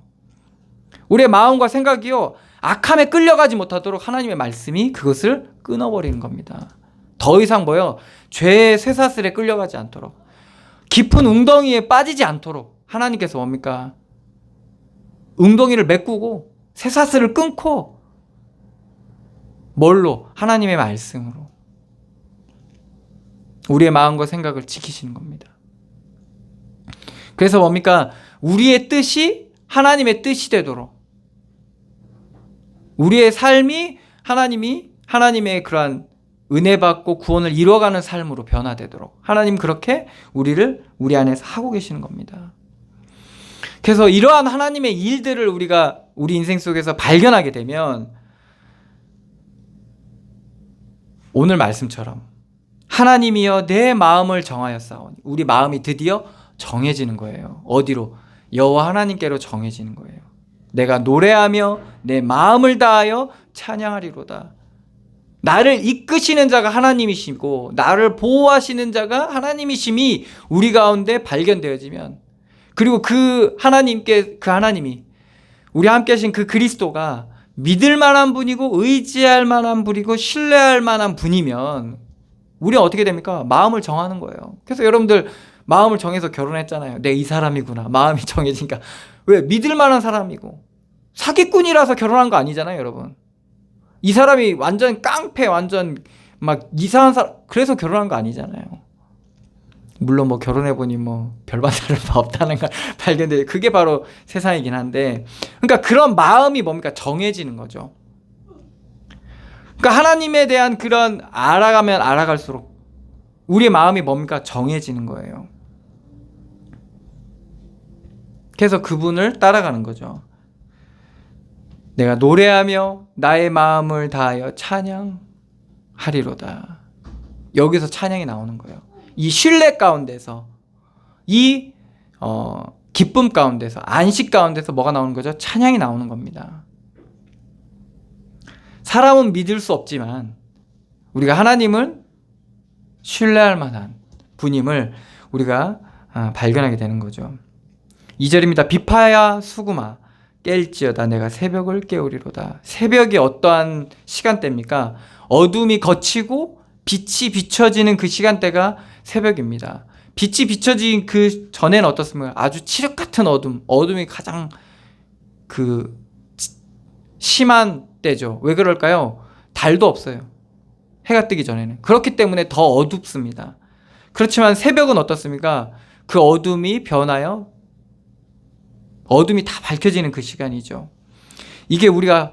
우리의 마음과 생각이요, 악함에 끌려가지 못하도록 하나님의 말씀이 그것을 끊어버리는 겁니다. 더 이상 죄의 쇠사슬에 끌려가지 않도록. 깊은 웅덩이에 빠지지 않도록 하나님께서 뭡니까? 웅덩이를 메꾸고 쇠사슬을 끊고 뭘로? 하나님의 말씀으로 우리의 마음과 생각을 지키시는 겁니다. 그래서 뭡니까? 우리의 뜻이 하나님의 뜻이 되도록, 우리의 삶이 하나님의 그러한 은혜 받고 구원을 이루어가는 삶으로 변화되도록 하나님 그렇게 우리 안에서 하고 계시는 겁니다. 그래서 이러한 하나님의 일들을 우리가 우리 인생 속에서 발견하게 되면 오늘 말씀처럼 하나님이여 내 마음을 정하였사오니, 우리 마음이 드디어 정해지는 거예요. 어디로? 여호와 하나님께로 정해지는 거예요. 내가 노래하며 내 마음을 다하여 찬양하리로다. 나를 이끄시는 자가 하나님이시고 나를 보호하시는 자가 하나님이심이 우리 가운데 발견되어지면, 그리고 그 하나님이 우리 함께 하신 그 그리스도가 믿을 만한 분이고 의지할 만한 분이고 신뢰할 만한 분이면 우리는 어떻게 됩니까? 마음을 정하는 거예요. 그래서 여러분들 마음을 정해서 결혼했잖아요. 내 이 사람이구나. 마음이 정해지니까. 왜? 믿을 만한 사람이고 사기꾼이라서 결혼한 거 아니잖아요, 여러분. 이 사람이 완전 깡패, 완전 막 이상한 사람, 그래서 결혼한 거 아니잖아요. 물론 뭐 결혼해보니 뭐 별반 다를 바 없다는 걸 발견돼요. 그게 바로 세상이긴 한데, 그러니까 그런 마음이 뭡니까? 정해지는 거죠. 그러니까 하나님에 대한 그런 알아가면 알아갈수록 우리의 마음이 뭡니까? 정해지는 거예요. 그래서 그분을 따라가는 거죠. 내가 노래하며 나의 마음을 다하여 찬양하리로다. 여기서 찬양이 나오는 거예요. 이 신뢰 가운데서, 이 기쁨 가운데서, 안식 가운데서 뭐가 나오는 거죠? 찬양이 나오는 겁니다. 사람은 믿을 수 없지만 우리가 하나님을 신뢰할 만한 분임을 우리가 발견하게 되는 거죠. 2절입니다. 비파야 수구마 깰지어다 내가 새벽을 깨우리로다. 새벽이 어떠한 시간대입니까? 어둠이 걷히고 빛이 비춰지는 그 시간대가 새벽입니다. 빛이 비춰진 그 전에는 어떻습니까? 아주 칠흑 같은 어둠이 가장 심한 때죠. 왜 그럴까요? 달도 없어요. 해가 뜨기 전에는. 그렇기 때문에 더 어둡습니다. 그렇지만 새벽은 어떻습니까? 그 어둠이 변하여 어둠이 다 밝혀지는 그 시간이죠. 이게 우리가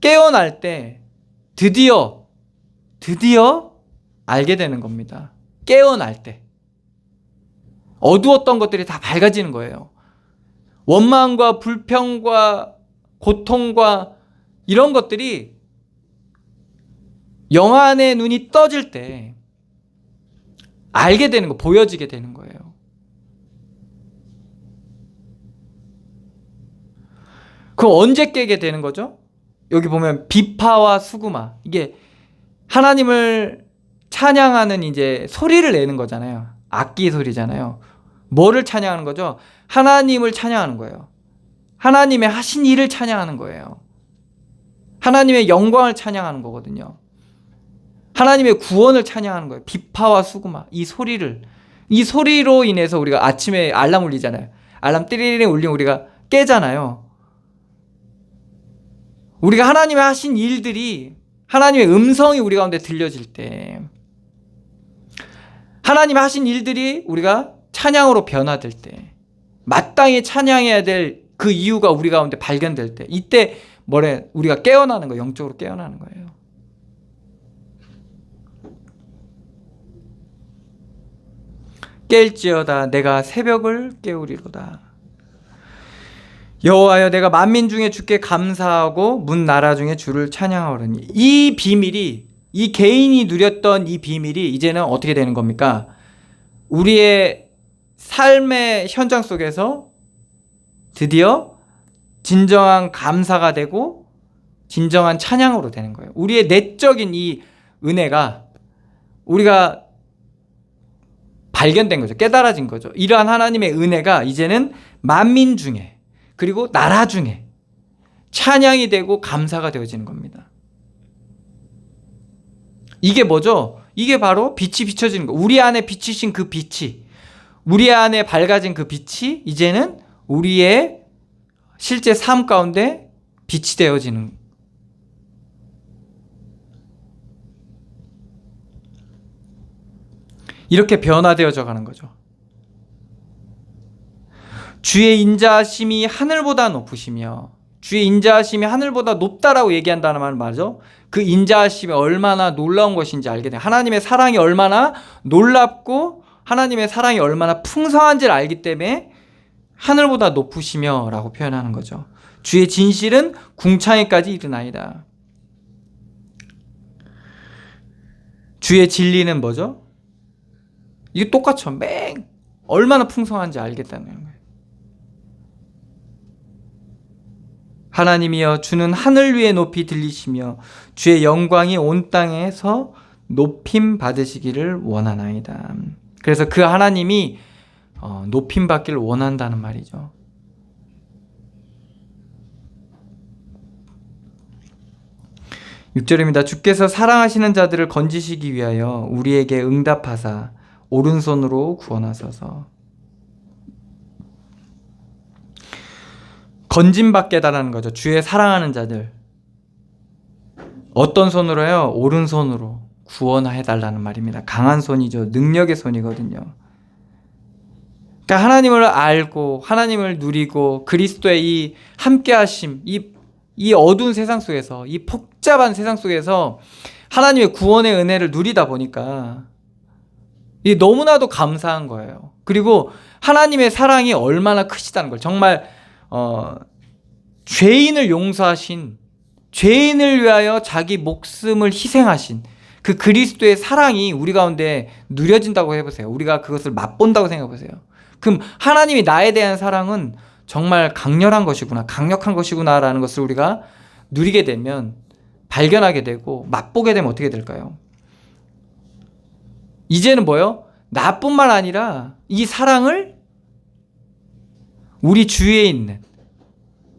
깨어날 때 드디어 알게 되는 겁니다. 깨어날 때 어두웠던 것들이 다 밝아지는 거예요. 원망과 불평과 고통과 이런 것들이 영안의 눈이 떠질 때 알게 되는 거, 보여지게 되는 거예요. 그럼 언제 깨게 되는 거죠? 여기 보면 비파와 수구마, 이게 하나님을 찬양하는 이제 소리를 내는 거잖아요. 악기 소리잖아요. 뭐를 찬양하는 거죠? 하나님을 찬양하는 거예요. 하나님의 하신 일을 찬양하는 거예요. 하나님의 영광을 찬양하는 거거든요. 하나님의 구원을 찬양하는 거예요. 비파와 수구마, 이 소리로 인해서 우리가 아침에 알람 울리잖아요. 알람 띠리링 울리면 우리가 깨잖아요. 우리가 하나님의 하신 일들이, 하나님의 음성이 우리 가운데 들려질 때, 하나님의 하신 일들이 우리가 찬양으로 변화될 때, 마땅히 찬양해야 될 그 이유가 우리 가운데 발견될 때, 이때 우리가 깨어나는 거예요. 영적으로 깨어나는 거예요. 깰지어다 내가 새벽을 깨우리로다. 여호와여 내가 만민 중에 주께 감사하고 문 나라 중에 주를 찬양하오르니. 이 비밀이, 이 개인이 누렸던 이 비밀이 이제는 어떻게 되는 겁니까? 우리의 삶의 현장 속에서 드디어 진정한 감사가 되고 진정한 찬양으로 되는 거예요. 우리의 내적인 이 은혜가 우리가 발견된 거죠. 깨달아진 거죠. 이러한 하나님의 은혜가 이제는 만민 중에, 그리고 나라 중에 찬양이 되고 감사가 되어지는 겁니다. 이게 뭐죠? 이게 바로 빛이 비춰지는 거. 우리 안에 비치신 그 빛이, 우리 안에 밝아진 그 빛이 이제는 우리의 실제 삶 가운데 빛이 되어지는, 이렇게 변화되어져 가는 거죠. 주의 인자하심이 하늘보다 높으시며, 주의 인자하심이 하늘보다 높다라고 얘기한다는 말은 말이죠. 그 인자하심이 얼마나 놀라운 것인지 알게 돼요. 하나님의 사랑이 얼마나 놀랍고 하나님의 사랑이 얼마나 풍성한지를 알기 때문에 하늘보다 높으시며 라고 표현하는 거죠. 주의 진실은 궁창에까지 이르나이다. 주의 진리는 뭐죠? 이게 똑같죠. 얼마나 풍성한지 알겠다는 거예요. 하나님이여 주는 하늘 위에 높이 들리시며 주의 영광이 온 땅에서 높임 받으시기를 원하나이다. 그래서 그 하나님이 높임 받기를 원한다는 말이죠. (6절입니다) 주께서 사랑하시는 자들을 건지시기 위하여 우리에게 응답하사 오른손으로 구원하소서. 건짐받게다라는 거죠. 주의 사랑하는 자들. 어떤 손으로요? 오른손으로 구원해달라는 말입니다. 강한 손이죠. 능력의 손이거든요. 그러니까 하나님을 알고 하나님을 누리고 그리스도의 이 함께하심, 이 어두운 세상 속에서, 이 복잡한 세상 속에서 하나님의 구원의 은혜를 누리다 보니까 이게 너무나도 감사한 거예요. 그리고 하나님의 사랑이 얼마나 크시다는 걸, 정말 죄인을 용서하신, 죄인을 위하여 자기 목숨을 희생하신 그 그리스도의 사랑이 우리 가운데 누려진다고 해보세요. 우리가 그것을 맛본다고 생각해보세요. 그럼 하나님이 나에 대한 사랑은 정말 강렬한 것이구나, 강력한 것이구나 라는 것을 우리가 누리게 되면, 발견하게 되고 맛보게 되면 어떻게 될까요? 이제는 뭐요? 나뿐만 아니라 이 사랑을 우리 주위에 있는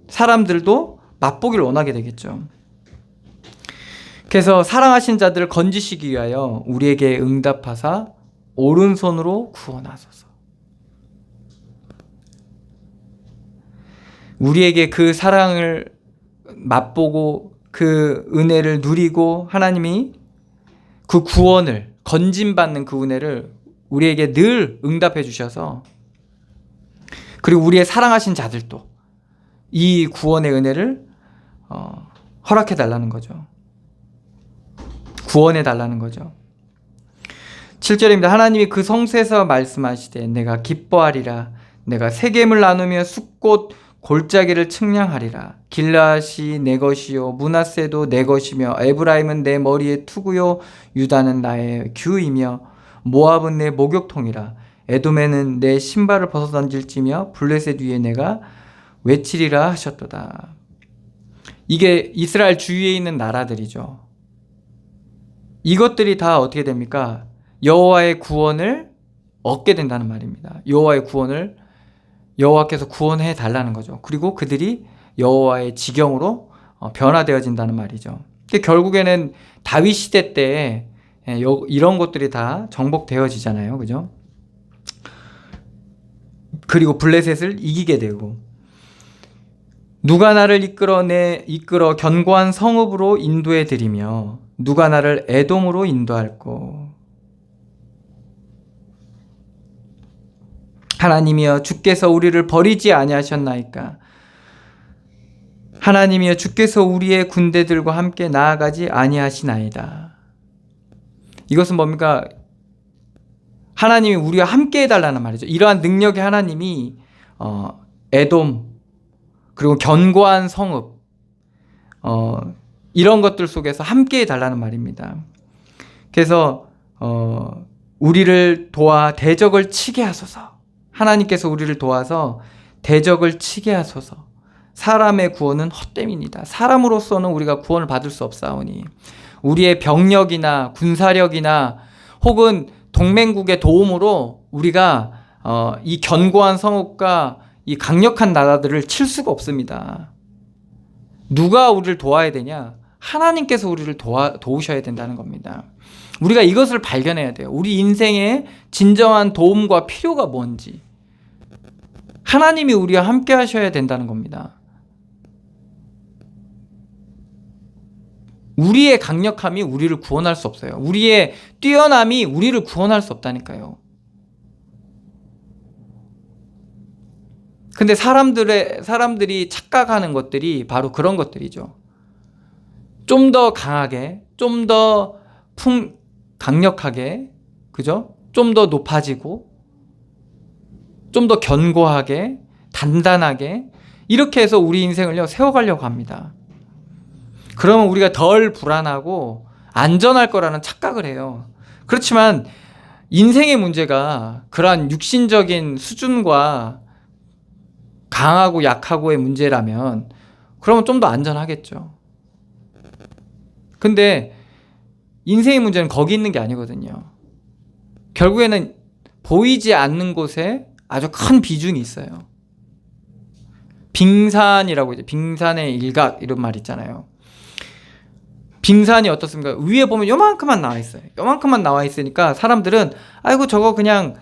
사람들도 맛보기를 원하게 되겠죠. 그래서 사랑하신 자들을 건지시기 위하여 우리에게 응답하사 오른손으로 구원하소서. 우리에게 그 사랑을 맛보고 그 은혜를 누리고 하나님이 그 구원을, 건짐받는 그 은혜를 우리에게 늘 응답해 주셔서, 그리고 우리의 사랑하신 자들도 이 구원의 은혜를 허락해 달라는 거죠. 구원해 달라는 거죠. 7절입니다. 하나님이 그 성소에서 말씀하시되 내가 기뻐하리라. 내가 세겜을 나누며 숫꽃 골짜기를 측량하리라. 길라앗이 내 것이요 므낫세도 내 것이며 에브라임은 내 머리의 투구요 유다는 나의 규이며 모압은 내 목욕통이라. 에돔에는 내 신발을 벗어 던질지며 블레셋 위에 내가 외치리라 하셨도다. 이게 이스라엘 주위에 있는 나라들이죠. 이것들이 다 어떻게 됩니까? 여호와의 구원을 얻게 된다는 말입니다. 여호와의 구원을, 여호와께서 구원해 달라는 거죠. 그리고 그들이 여호와의 지경으로 변화되어진다는 말이죠. 결국에는 다윗 시대 때 이런 것들이 다 정복되어지잖아요. 그죠? 그리고 블레셋을 이기게 되고, 누가 나를 이끌어 견고한 성읍으로 인도해 드리며 누가 나를 에돔으로 인도할꼬. 하나님이여 주께서 우리를 버리지 아니하셨나이까. 하나님이여 주께서 우리의 군대들과 함께 나아가지 아니하시나이다. 이것은 뭡니까? 하나님이 우리와 함께 해달라는 말이죠. 이러한 능력의 하나님이 에돔, 그리고 견고한 성읍, 이런 것들 속에서 함께 해달라는 말입니다. 그래서 우리를 도와 대적을 치게 하소서. 하나님께서 우리를 도와서 대적을 치게 하소서. 사람의 구원은 헛됨입니다. 사람으로서는 우리가 구원을 받을 수 없사오니 우리의 병력이나 군사력이나 혹은 동맹국의 도움으로 우리가 이 견고한 성읍과 이 강력한 나라들을 칠 수가 없습니다. 누가 우리를 도와야 되냐? 하나님께서 우리를 도우셔야 된다는 겁니다. 우리가 이것을 발견해야 돼요. 우리 인생의 진정한 도움과 필요가 뭔지. 하나님이 우리와 함께 하셔야 된다는 겁니다. 우리의 강력함이 우리를 구원할 수 없어요. 우리의 뛰어남이 우리를 구원할 수 없다니까요. 근데 사람들이 착각하는 것들이 바로 그런 것들이죠. 좀 더 강하게, 좀 더 강력하게, 그죠? 좀 더 높아지고, 좀 더 견고하게, 단단하게, 이렇게 해서 우리 인생을요, 세워가려고 합니다. 그러면 우리가 덜 불안하고 안전할 거라는 착각을 해요. 그렇지만 인생의 문제가 그러한 육신적인 수준과 강하고 약하고의 문제라면 그러면 좀 더 안전하겠죠. 근데 인생의 문제는 거기 있는 게 아니거든요. 결국에는 보이지 않는 곳에 아주 큰 비중이 있어요. 빙산이라고 이제 빙산의 일각 이런 말 있잖아요. 빙산이 어떻습니까? 위에 보면 요만큼만 나와 있어요. 요만큼만 나와 있으니까 사람들은 아이고 저거 그냥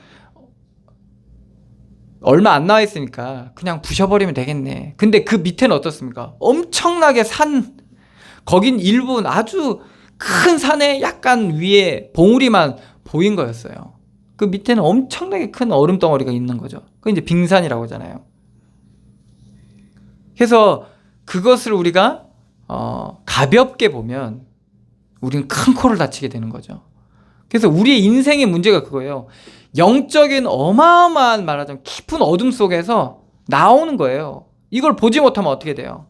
얼마 안 나와 있으니까 그냥 부셔버리면 되겠네. 근데 그 밑에는 어떻습니까? 엄청나게 거긴 일부는 아주 큰 산에 약간 위에 봉우리만 보인 거였어요. 그 밑에는 엄청나게 큰 얼음 덩어리가 있는 거죠. 그게 이제 빙산이라고 하잖아요. 그래서 그것을 우리가 가볍게 보면 우리는 큰 코를 다치게 되는 거죠. 그래서 우리의 인생의 문제가 그거예요. 영적인 어마어마한 말하자면 깊은 어둠 속에서 나오는 거예요. 이걸 보지 못하면 어떻게 돼요?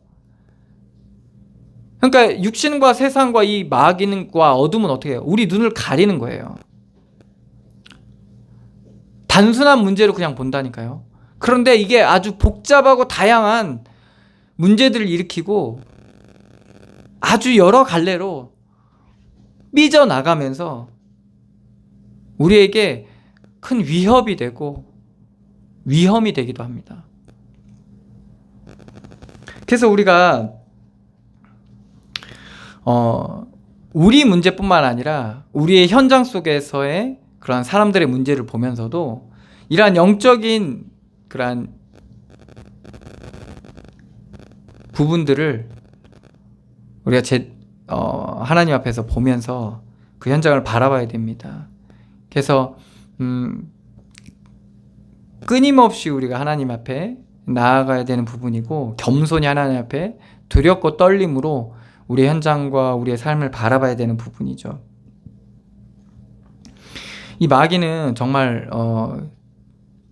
그러니까 육신과 세상과 이 마귀과 어둠은 어떻게 해요? 우리 눈을 가리는 거예요. 단순한 문제로 그냥 본다니까요. 그런데 이게 아주 복잡하고 다양한 문제들을 일으키고 아주 여러 갈래로 삐져나가면서 우리에게 큰 위협이 되고 위험이 되기도 합니다. 그래서 우리가 우리 문제뿐만 아니라 우리의 현장 속에서의 그러한 사람들의 문제를 보면서도 이러한 영적인 그러한 부분들을 우리가 하나님 앞에서 보면서 그 현장을 바라봐야 됩니다. 그래서 끊임없이 우리가 하나님 앞에 나아가야 되는 부분이고 겸손히 하나님 앞에 두렵고 떨림으로 우리의 현장과 우리의 삶을 바라봐야 되는 부분이죠. 이 마귀는 정말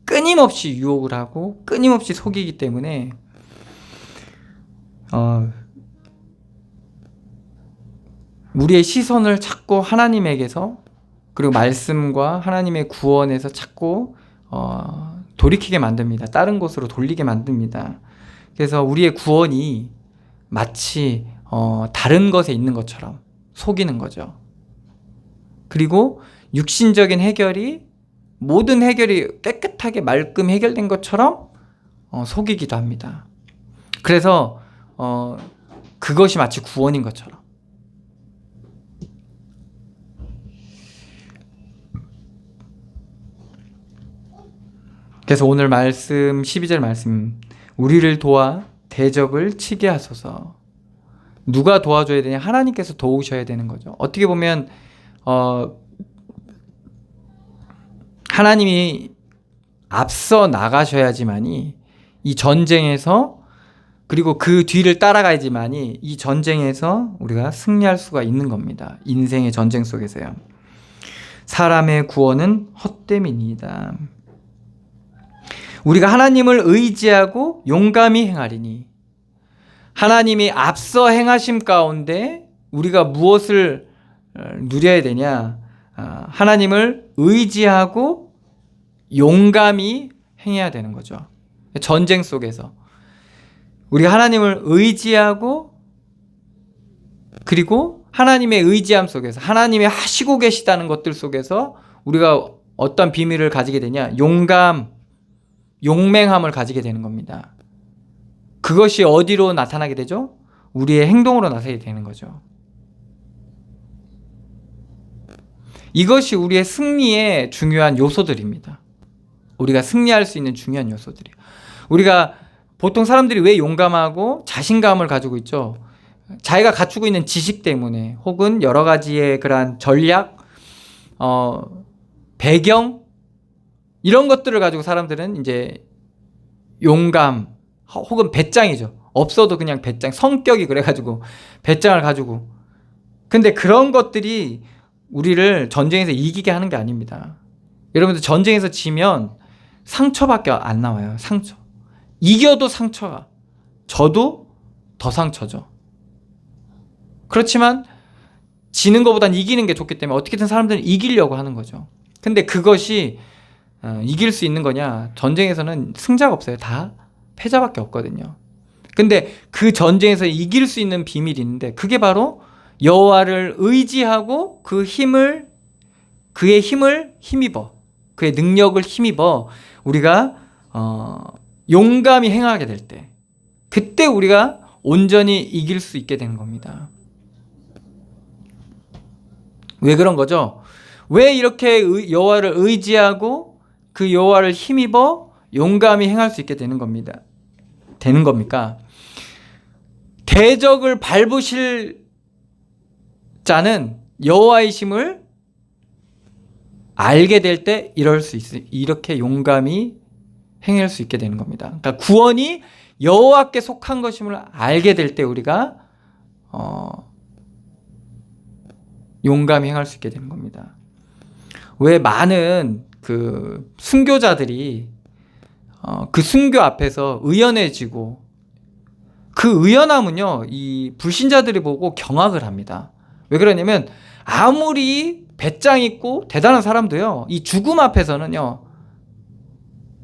끊임없이 유혹을 하고 끊임없이 속이기 때문에 우리의 시선을 자꾸 하나님에게서 그리고 말씀과 하나님의 구원에서 자꾸 돌이키게 만듭니다. 다른 곳으로 돌리게 만듭니다. 그래서 우리의 구원이 마치 다른 것에 있는 것처럼 속이는 거죠. 그리고 육신적인 모든 해결이 깨끗하게 말끔 해결된 것처럼 속이기도 합니다. 그래서 그것이 마치 구원인 것처럼. 그래서 오늘 말씀 12절 말씀 우리를 도와 대적을 치게 하소서. 누가 도와줘야 되냐? 하나님께서 도우셔야 되는 거죠. 어떻게 보면 하나님이 앞서 나가셔야지만이 이 전쟁에서 그리고 그 뒤를 따라가야지만이 이 전쟁에서 우리가 승리할 수가 있는 겁니다. 인생의 전쟁 속에서요. 사람의 구원은 헛됨이니이다. 우리가 하나님을 의지하고 용감히 행하리니 하나님이 앞서 행하심 가운데 우리가 무엇을 누려야 되냐? 하나님을 의지하고 용감히 행해야 되는 거죠. 전쟁 속에서 우리가 하나님을 의지하고 그리고 하나님의 의지함 속에서 하나님이 하시고 계시다는 것들 속에서 우리가 어떤 비밀을 가지게 되냐? 용맹함을 가지게 되는 겁니다. 그것이 어디로 나타나게 되죠? 우리의 행동으로 나서야 되는 거죠. 이것이 우리의 승리의 중요한 요소들입니다. 우리가 승리할 수 있는 중요한 요소들이에요. 우리가 보통 사람들이 왜 용감하고 자신감을 가지고 있죠? 자기가 갖추고 있는 지식 때문에, 혹은 여러 가지의 그러한 전략, 배경, 이런 것들을 가지고 사람들은 이제 용감, 혹은 배짱이죠. 없어도 그냥 배짱, 성격이 그래가지고 배짱을 가지고. 근데 그런 것들이 우리를 전쟁에서 이기게 하는 게 아닙니다. 여러분들 전쟁에서 지면 상처밖에 안 나와요. 상처. 이겨도 상처가, 져도 더 상처죠. 그렇지만 지는 것보단 이기는 게 좋기 때문에 어떻게든 사람들은 이기려고 하는 거죠. 근데 그것이 이길 수 있는 거냐? 전쟁에서는 승자가 없어요. 다 패자밖에 없거든요. 근데 그 전쟁에서 이길 수 있는 비밀이 있는데, 그게 바로 여호와를 의지하고 그의 힘을 힘입어, 그의 능력을 힘입어 우리가 용감히 행하게 될 때, 그때 우리가 온전히 이길 수 있게 되는 겁니다. 왜 그런 거죠? 왜 이렇게 여호와를 의지하고 그 여호와를 힘입어 용감히 행할 수 있게 되는 겁니다. 되는 겁니까? 대적을 밟으실 자는 여호와의 힘을 알게 될 때 이렇게 용감히 행할 수 있게 되는 겁니다. 그러니까 구원이 여호와께 속한 것임을 알게 될 때 우리가 용감히 행할 수 있게 되는 겁니다. 왜 많은 그 순교자들이 그 순교 앞에서 의연해지고, 그 의연함은요, 이 불신자들이 보고 경악을 합니다. 왜 그러냐면 아무리 배짱 있고 대단한 사람도요, 이 죽음 앞에서는요,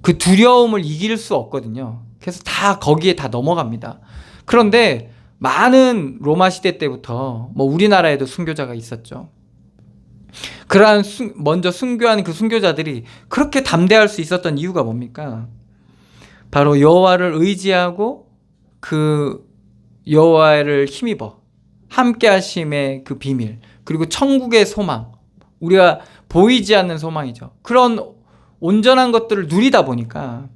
그 두려움을 이길 수 없거든요. 그래서 다 거기에 다 넘어갑니다. 그런데 많은 로마 시대 때부터 뭐 우리나라에도 순교자가 있었죠. 그러한 먼저 순교한 그 순교자들이 그렇게 담대할 수 있었던 이유가 뭡니까? 바로 여호와를 의지하고 그 여호와를 힘입어 함께 하심의 그 비밀, 그리고 천국의 소망, 우리가 보이지 않는 소망이죠. 그런 온전한 것들을 누리다 보니까,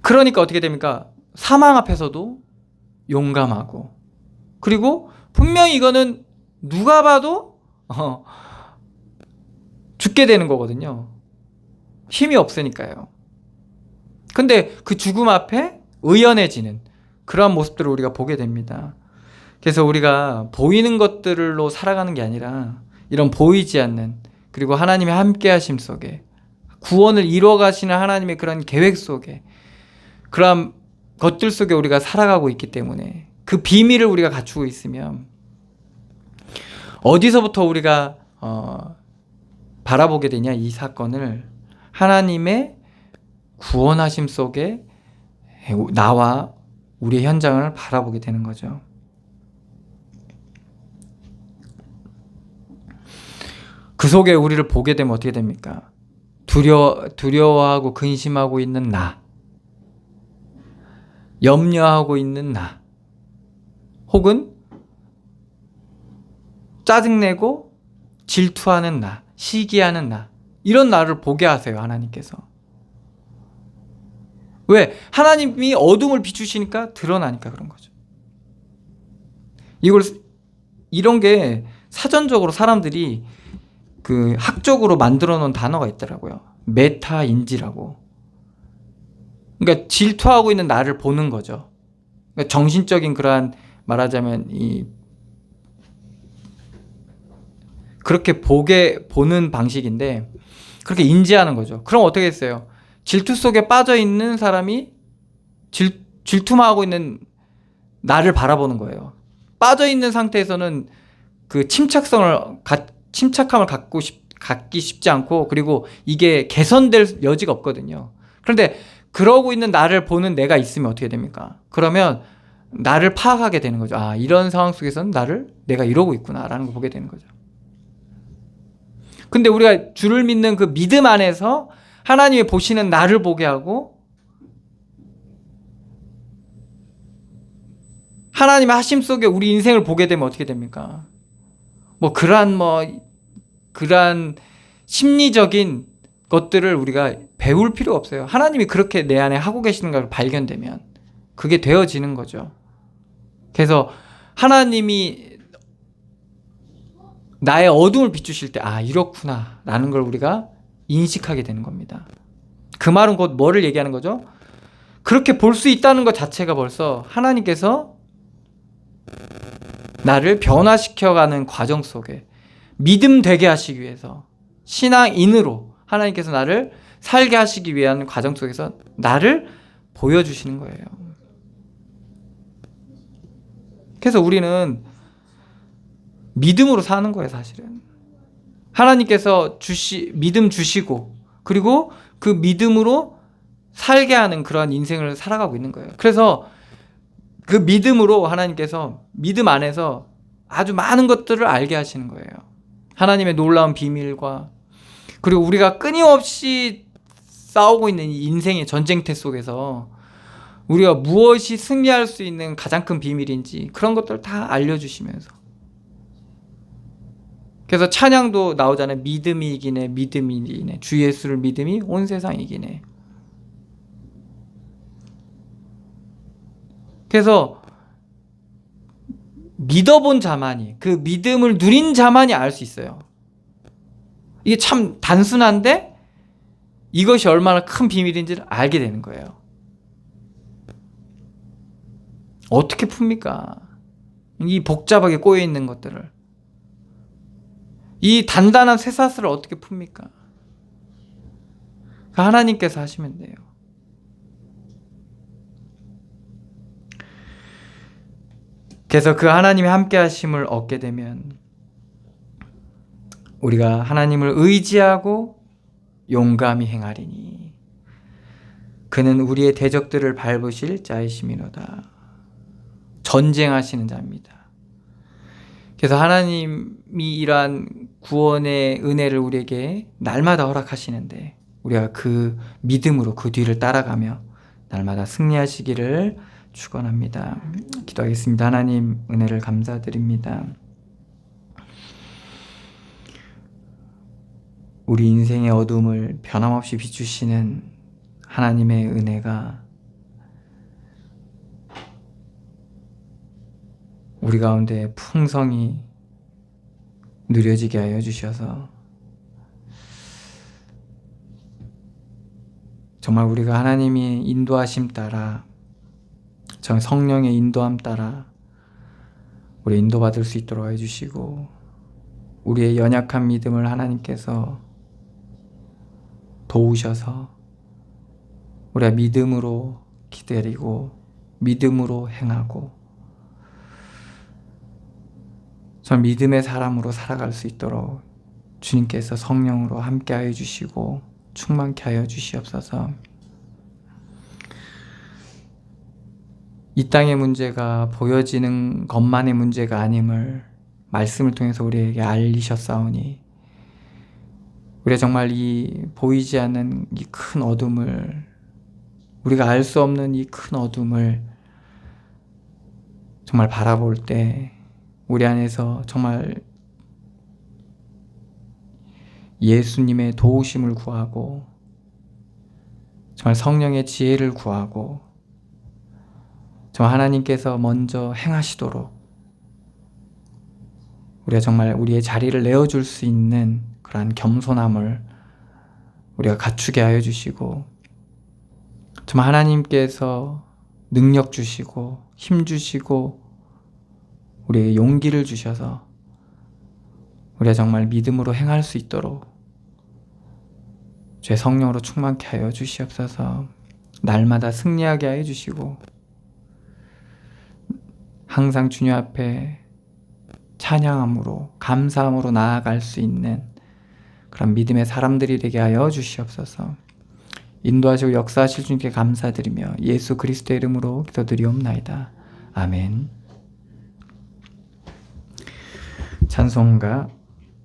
그러니까 어떻게 됩니까? 사망 앞에서도 용감하고, 그리고 분명히 이거는 누가 봐도 죽게 되는 거거든요. 힘이 없으니까요. 근데 그 죽음 앞에 의연해지는 그러한 모습들을 우리가 보게 됩니다. 그래서 우리가 보이는 것들로 살아가는 게 아니라 이런 보이지 않는, 그리고 하나님의 함께 하심 속에, 구원을 이루어 가시는 하나님의 그런 계획 속에, 그런 것들 속에 우리가 살아가고 있기 때문에, 그 비밀을 우리가 갖추고 있으면 어디서부터 우리가 바라보게 되냐? 이 사건을 하나님의 구원하심 속에 나와 우리의 현장을 바라보게 되는 거죠. 그 속에 우리를 보게 되면 어떻게 됩니까? 두려워하고 근심하고 있는 나, 염려하고 있는 나, 혹은 짜증내고 질투하는 나, 시기하는 나, 이런 나를 보게 하세요, 하나님께서. 왜? 하나님이 어둠을 비추시니까 드러나니까 그런 거죠. 이런 게 사전적으로 사람들이 그 학적으로 만들어 놓은 단어가 있더라고요. 메타인지라고. 그러니까 질투하고 있는 나를 보는 거죠. 그러니까 정신적인 그러한, 말하자면 그렇게 보는 방식인데, 그렇게 인지하는 거죠. 그럼 어떻게 했어요? 질투 속에 빠져 있는 사람이 질투만 하고 있는 나를 바라보는 거예요. 빠져 있는 상태에서는 그 침착함을 갖기 쉽지 않고, 그리고 이게 개선될 여지가 없거든요. 그런데 그러고 있는 나를 보는 내가 있으면 어떻게 됩니까? 그러면 나를 파악하게 되는 거죠. 아, 이런 상황 속에서는 내가 이러고 있구나라는 걸 보게 되는 거죠. 근데 우리가 주를 믿는 그 믿음 안에서 하나님이 보시는 나를 보게 하고, 하나님의 하심 속에 우리 인생을 보게 되면 어떻게 됩니까? 그러한 심리적인 것들을 우리가 배울 필요 없어요. 하나님이 그렇게 내 안에 하고 계시는 걸 발견되면 그게 되어지는 거죠. 그래서 하나님이 나의 어둠을 비추실 때 이렇구나 라는 걸 우리가 인식하게 되는 겁니다. 그 말은 곧 뭐를 얘기하는 거죠? 그렇게 볼 수 있다는 것 자체가 벌써 하나님께서 나를 변화시켜가는 과정 속에 믿음 되게 하시기 위해서 신앙인으로 하나님께서 나를 살게 하시기 위한 과정 속에서 나를 보여주시는 거예요. 그래서 우리는 믿음으로 사는 거예요, 사실은. 하나님께서 믿음 주시고 그리고 그 믿음으로 살게 하는 그런 인생을 살아가고 있는 거예요. 그래서 그 믿음으로 하나님께서 믿음 안에서 아주 많은 것들을 알게 하시는 거예요. 하나님의 놀라운 비밀과 그리고 우리가 끊임없이 싸우고 있는 이 인생의 전쟁터 속에서 우리가 무엇이 승리할 수 있는 가장 큰 비밀인지 그런 것들을 다 알려주시면서 그래서 찬양도 나오잖아요. 믿음이 이기네, 믿음이 이기네. 주 예수를 믿음이 온 세상 이기네. 그래서 믿어본 자만이, 그 믿음을 누린 자만이 알 수 있어요. 이게 참 단순한데 이것이 얼마나 큰 비밀인지를 알게 되는 거예요. 어떻게 풉니까? 이 복잡하게 꼬여 있는 것들을. 이 단단한 쇠사슬을 어떻게 풉니까? 하나님께서 하시면 돼요. 그래서 그 하나님의 함께 하심을 얻게 되면 우리가 하나님을 의지하고 용감히 행하리니 그는 우리의 대적들을 밟으실 자이심이로다. 전쟁하시는 자입니다. 그래서 하나님이 이러한 구원의 은혜를 우리에게 날마다 허락하시는데 우리가 그 믿음으로 그 뒤를 따라가며 날마다 승리하시기를 축원합니다. 기도하겠습니다. 하나님 은혜를 감사드립니다. 우리 인생의 어둠을 변함없이 비추시는 하나님의 은혜가 우리 가운데 풍성히 누려지게 하여 주셔서 정말 우리가 하나님이 인도하심 따라 정말 성령의 인도함 따라 우리 인도받을 수 있도록 해주시고 우리의 연약한 믿음을 하나님께서 도우셔서 우리가 믿음으로 기다리고 믿음으로 행하고 전 믿음의 사람으로 살아갈 수 있도록 주님께서 성령으로 함께하여 주시고 충만케 하여 주시옵소서. 이 땅의 문제가 보여지는 것만의 문제가 아님을 말씀을 통해서 우리에게 알리셨사오니 우리가 정말 이 보이지 않는 이 큰 어둠을 우리가 알 수 없는 이 큰 어둠을 정말 바라볼 때 우리 안에서 정말 예수님의 도우심을 구하고 정말 성령의 지혜를 구하고 정말 하나님께서 먼저 행하시도록 우리가 정말 우리의 자리를 내어줄 수 있는 그러한 겸손함을 우리가 갖추게 하여 주시고 정말 하나님께서 능력 주시고 힘 주시고 우리에게 용기를 주셔서 우리가 정말 믿음으로 행할 수 있도록 주의 성령으로 충만케 하여 주시옵소서. 날마다 승리하게 하여 주시고 항상 주님 앞에 찬양함으로 감사함으로 나아갈 수 있는 그런 믿음의 사람들이 되게 하여 주시옵소서. 인도하시고 역사하실 주님께 감사드리며 예수 그리스도의 이름으로 기도드리옵나이다. 아멘. 찬송가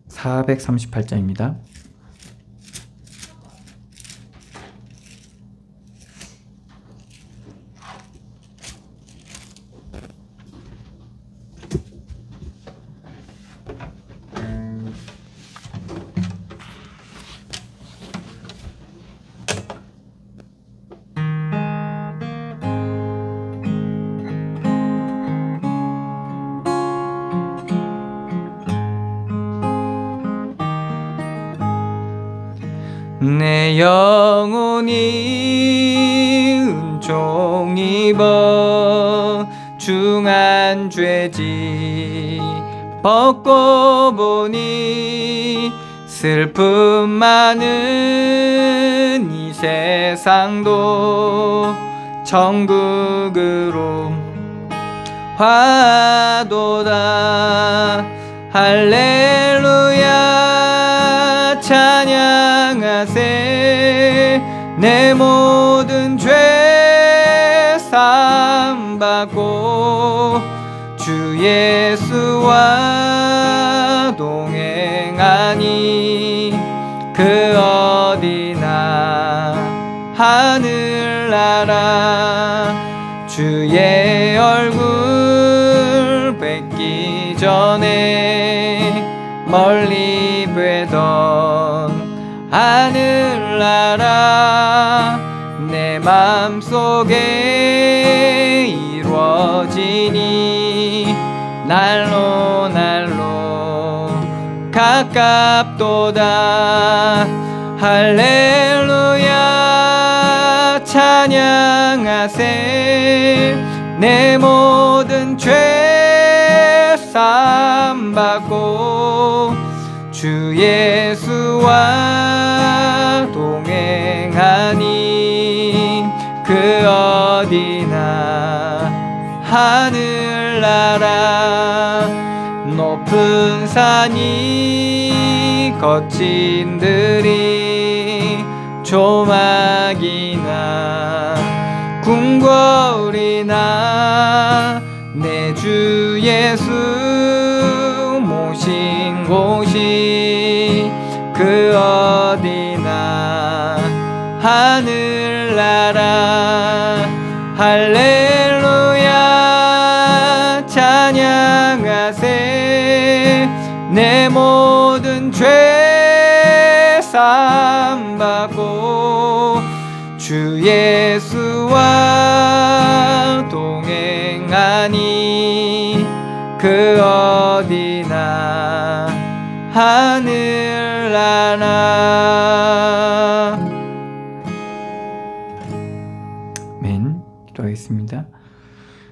438장입니다. 내 영혼이 은총 입어 중한 죄지 벗고 보니 슬픔 많은 이 세상도 천국으로 화도다. 할렐루야 찬양하세. 내 모든 죄 사함받고 주 예수와 동행하니 그 어디나 하늘나라 주의 얼굴 뵙기 전에 멀리 뵈던 하늘나라 내 맘속에 이루어지니 날로 날로 가깝도다. 할렐루야 찬양하세. 내 모든 죄 사함받고 주 예수와 동행하니 그 어디나 하늘나라 높은 산이 거친 들이 조막이나 궁궐이나 내 주 예수 모신 곳이 그 어디나 하늘나라 할렐루야 찬양하세. 내 모든 죄 사함받고 주 예수와 동행하니 그 어디나 하늘나라. 아멘. 기도하겠습니다.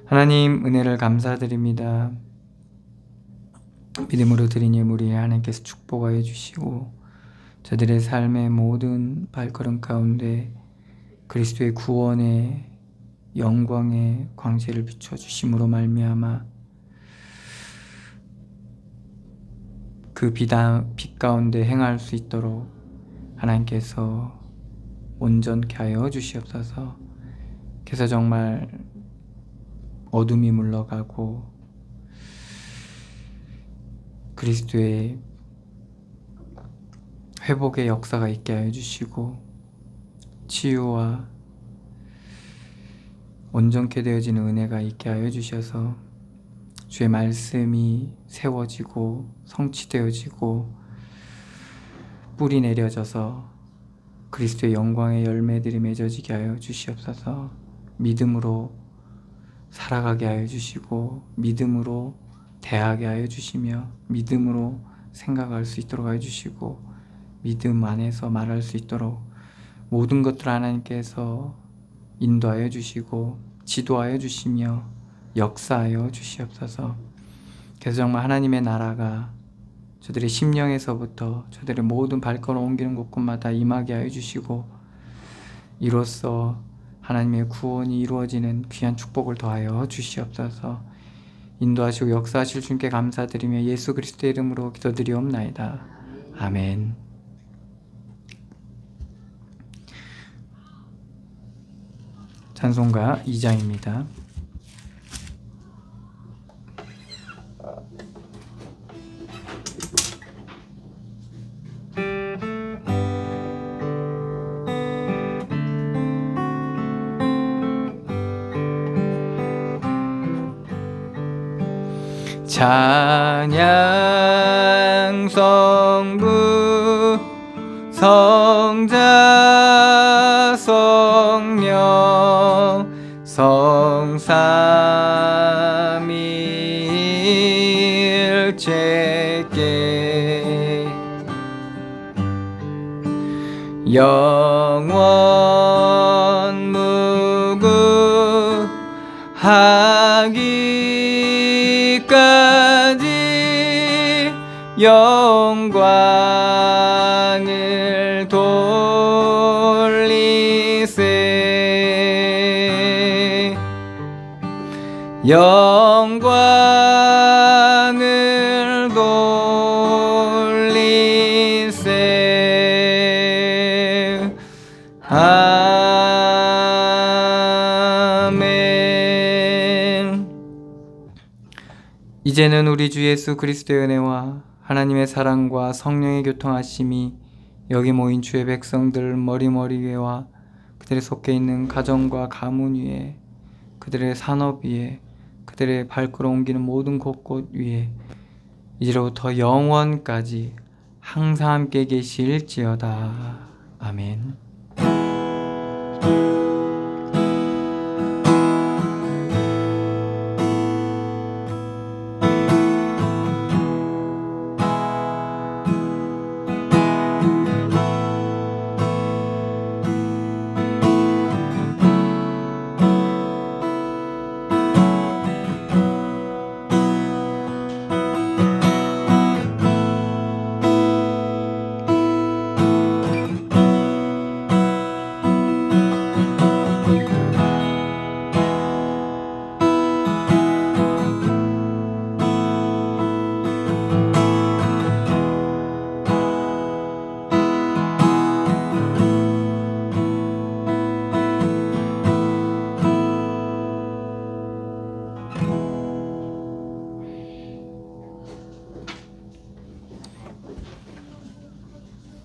하나님 은혜를 감사드립니다. 믿음으로 드린 예물이 하나님께서 축복하여 주시고 저들의 삶의 모든 발걸음 가운데 그리스도의 구원의 영광의 광채를 비춰주심으로 말미암아 그 빛 가운데 행할 수 있도록 하나님께서 온전케 하여 주시옵소서. 그래서 정말 어둠이 물러가고 그리스도의 회복의 역사가 있게 하여 주시고 치유와 온전케 되어지는 은혜가 있게 하여 주셔서 주의 말씀이 세워지고 성취되어지고 뿌리 내려져서 그리스도의 영광의 열매들이 맺어지게 하여 주시옵소서. 믿음으로 살아가게 하여 주시고 믿음으로 대하게 하여 주시며 믿음으로 생각할 수 있도록 하여 주시고 믿음 안에서 말할 수 있도록 모든 것들을 하나님께서 인도하여 주시고 지도하여 주시며 역사하여 주시옵소서. 그래서 정말 하나님의 나라가 저들의 심령에서부터 저들의 모든 발걸음 옮기는 곳곳마다 임하게 하여 주시고 이로써 하나님의 구원이 이루어지는 귀한 축복을 더하여 주시옵소서. 인도하시고 역사하실 주님께 감사드리며 예수 그리스도의 이름으로 기도드리옵나이다. 아멘. 찬송가 2장입니다. 찬양 성부 성자 성령 성삼위일체께 영원 무궁하기까지 영광을 돌리세 영광을 돌리세 아멘. 이제는 우리 주 예수 그리스도의 은혜와 하나님의 사랑과 성령의 교통하심이 여기 모인 주의 백성들 머리머리 위에와 그들의 속해 있는 가정과 가문 위에 그들의 산업 위에 그들의 발걸음 옮기는 모든 곳곳 위에 이제로부터 영원까지 항상 함께 계실지어다. 아멘.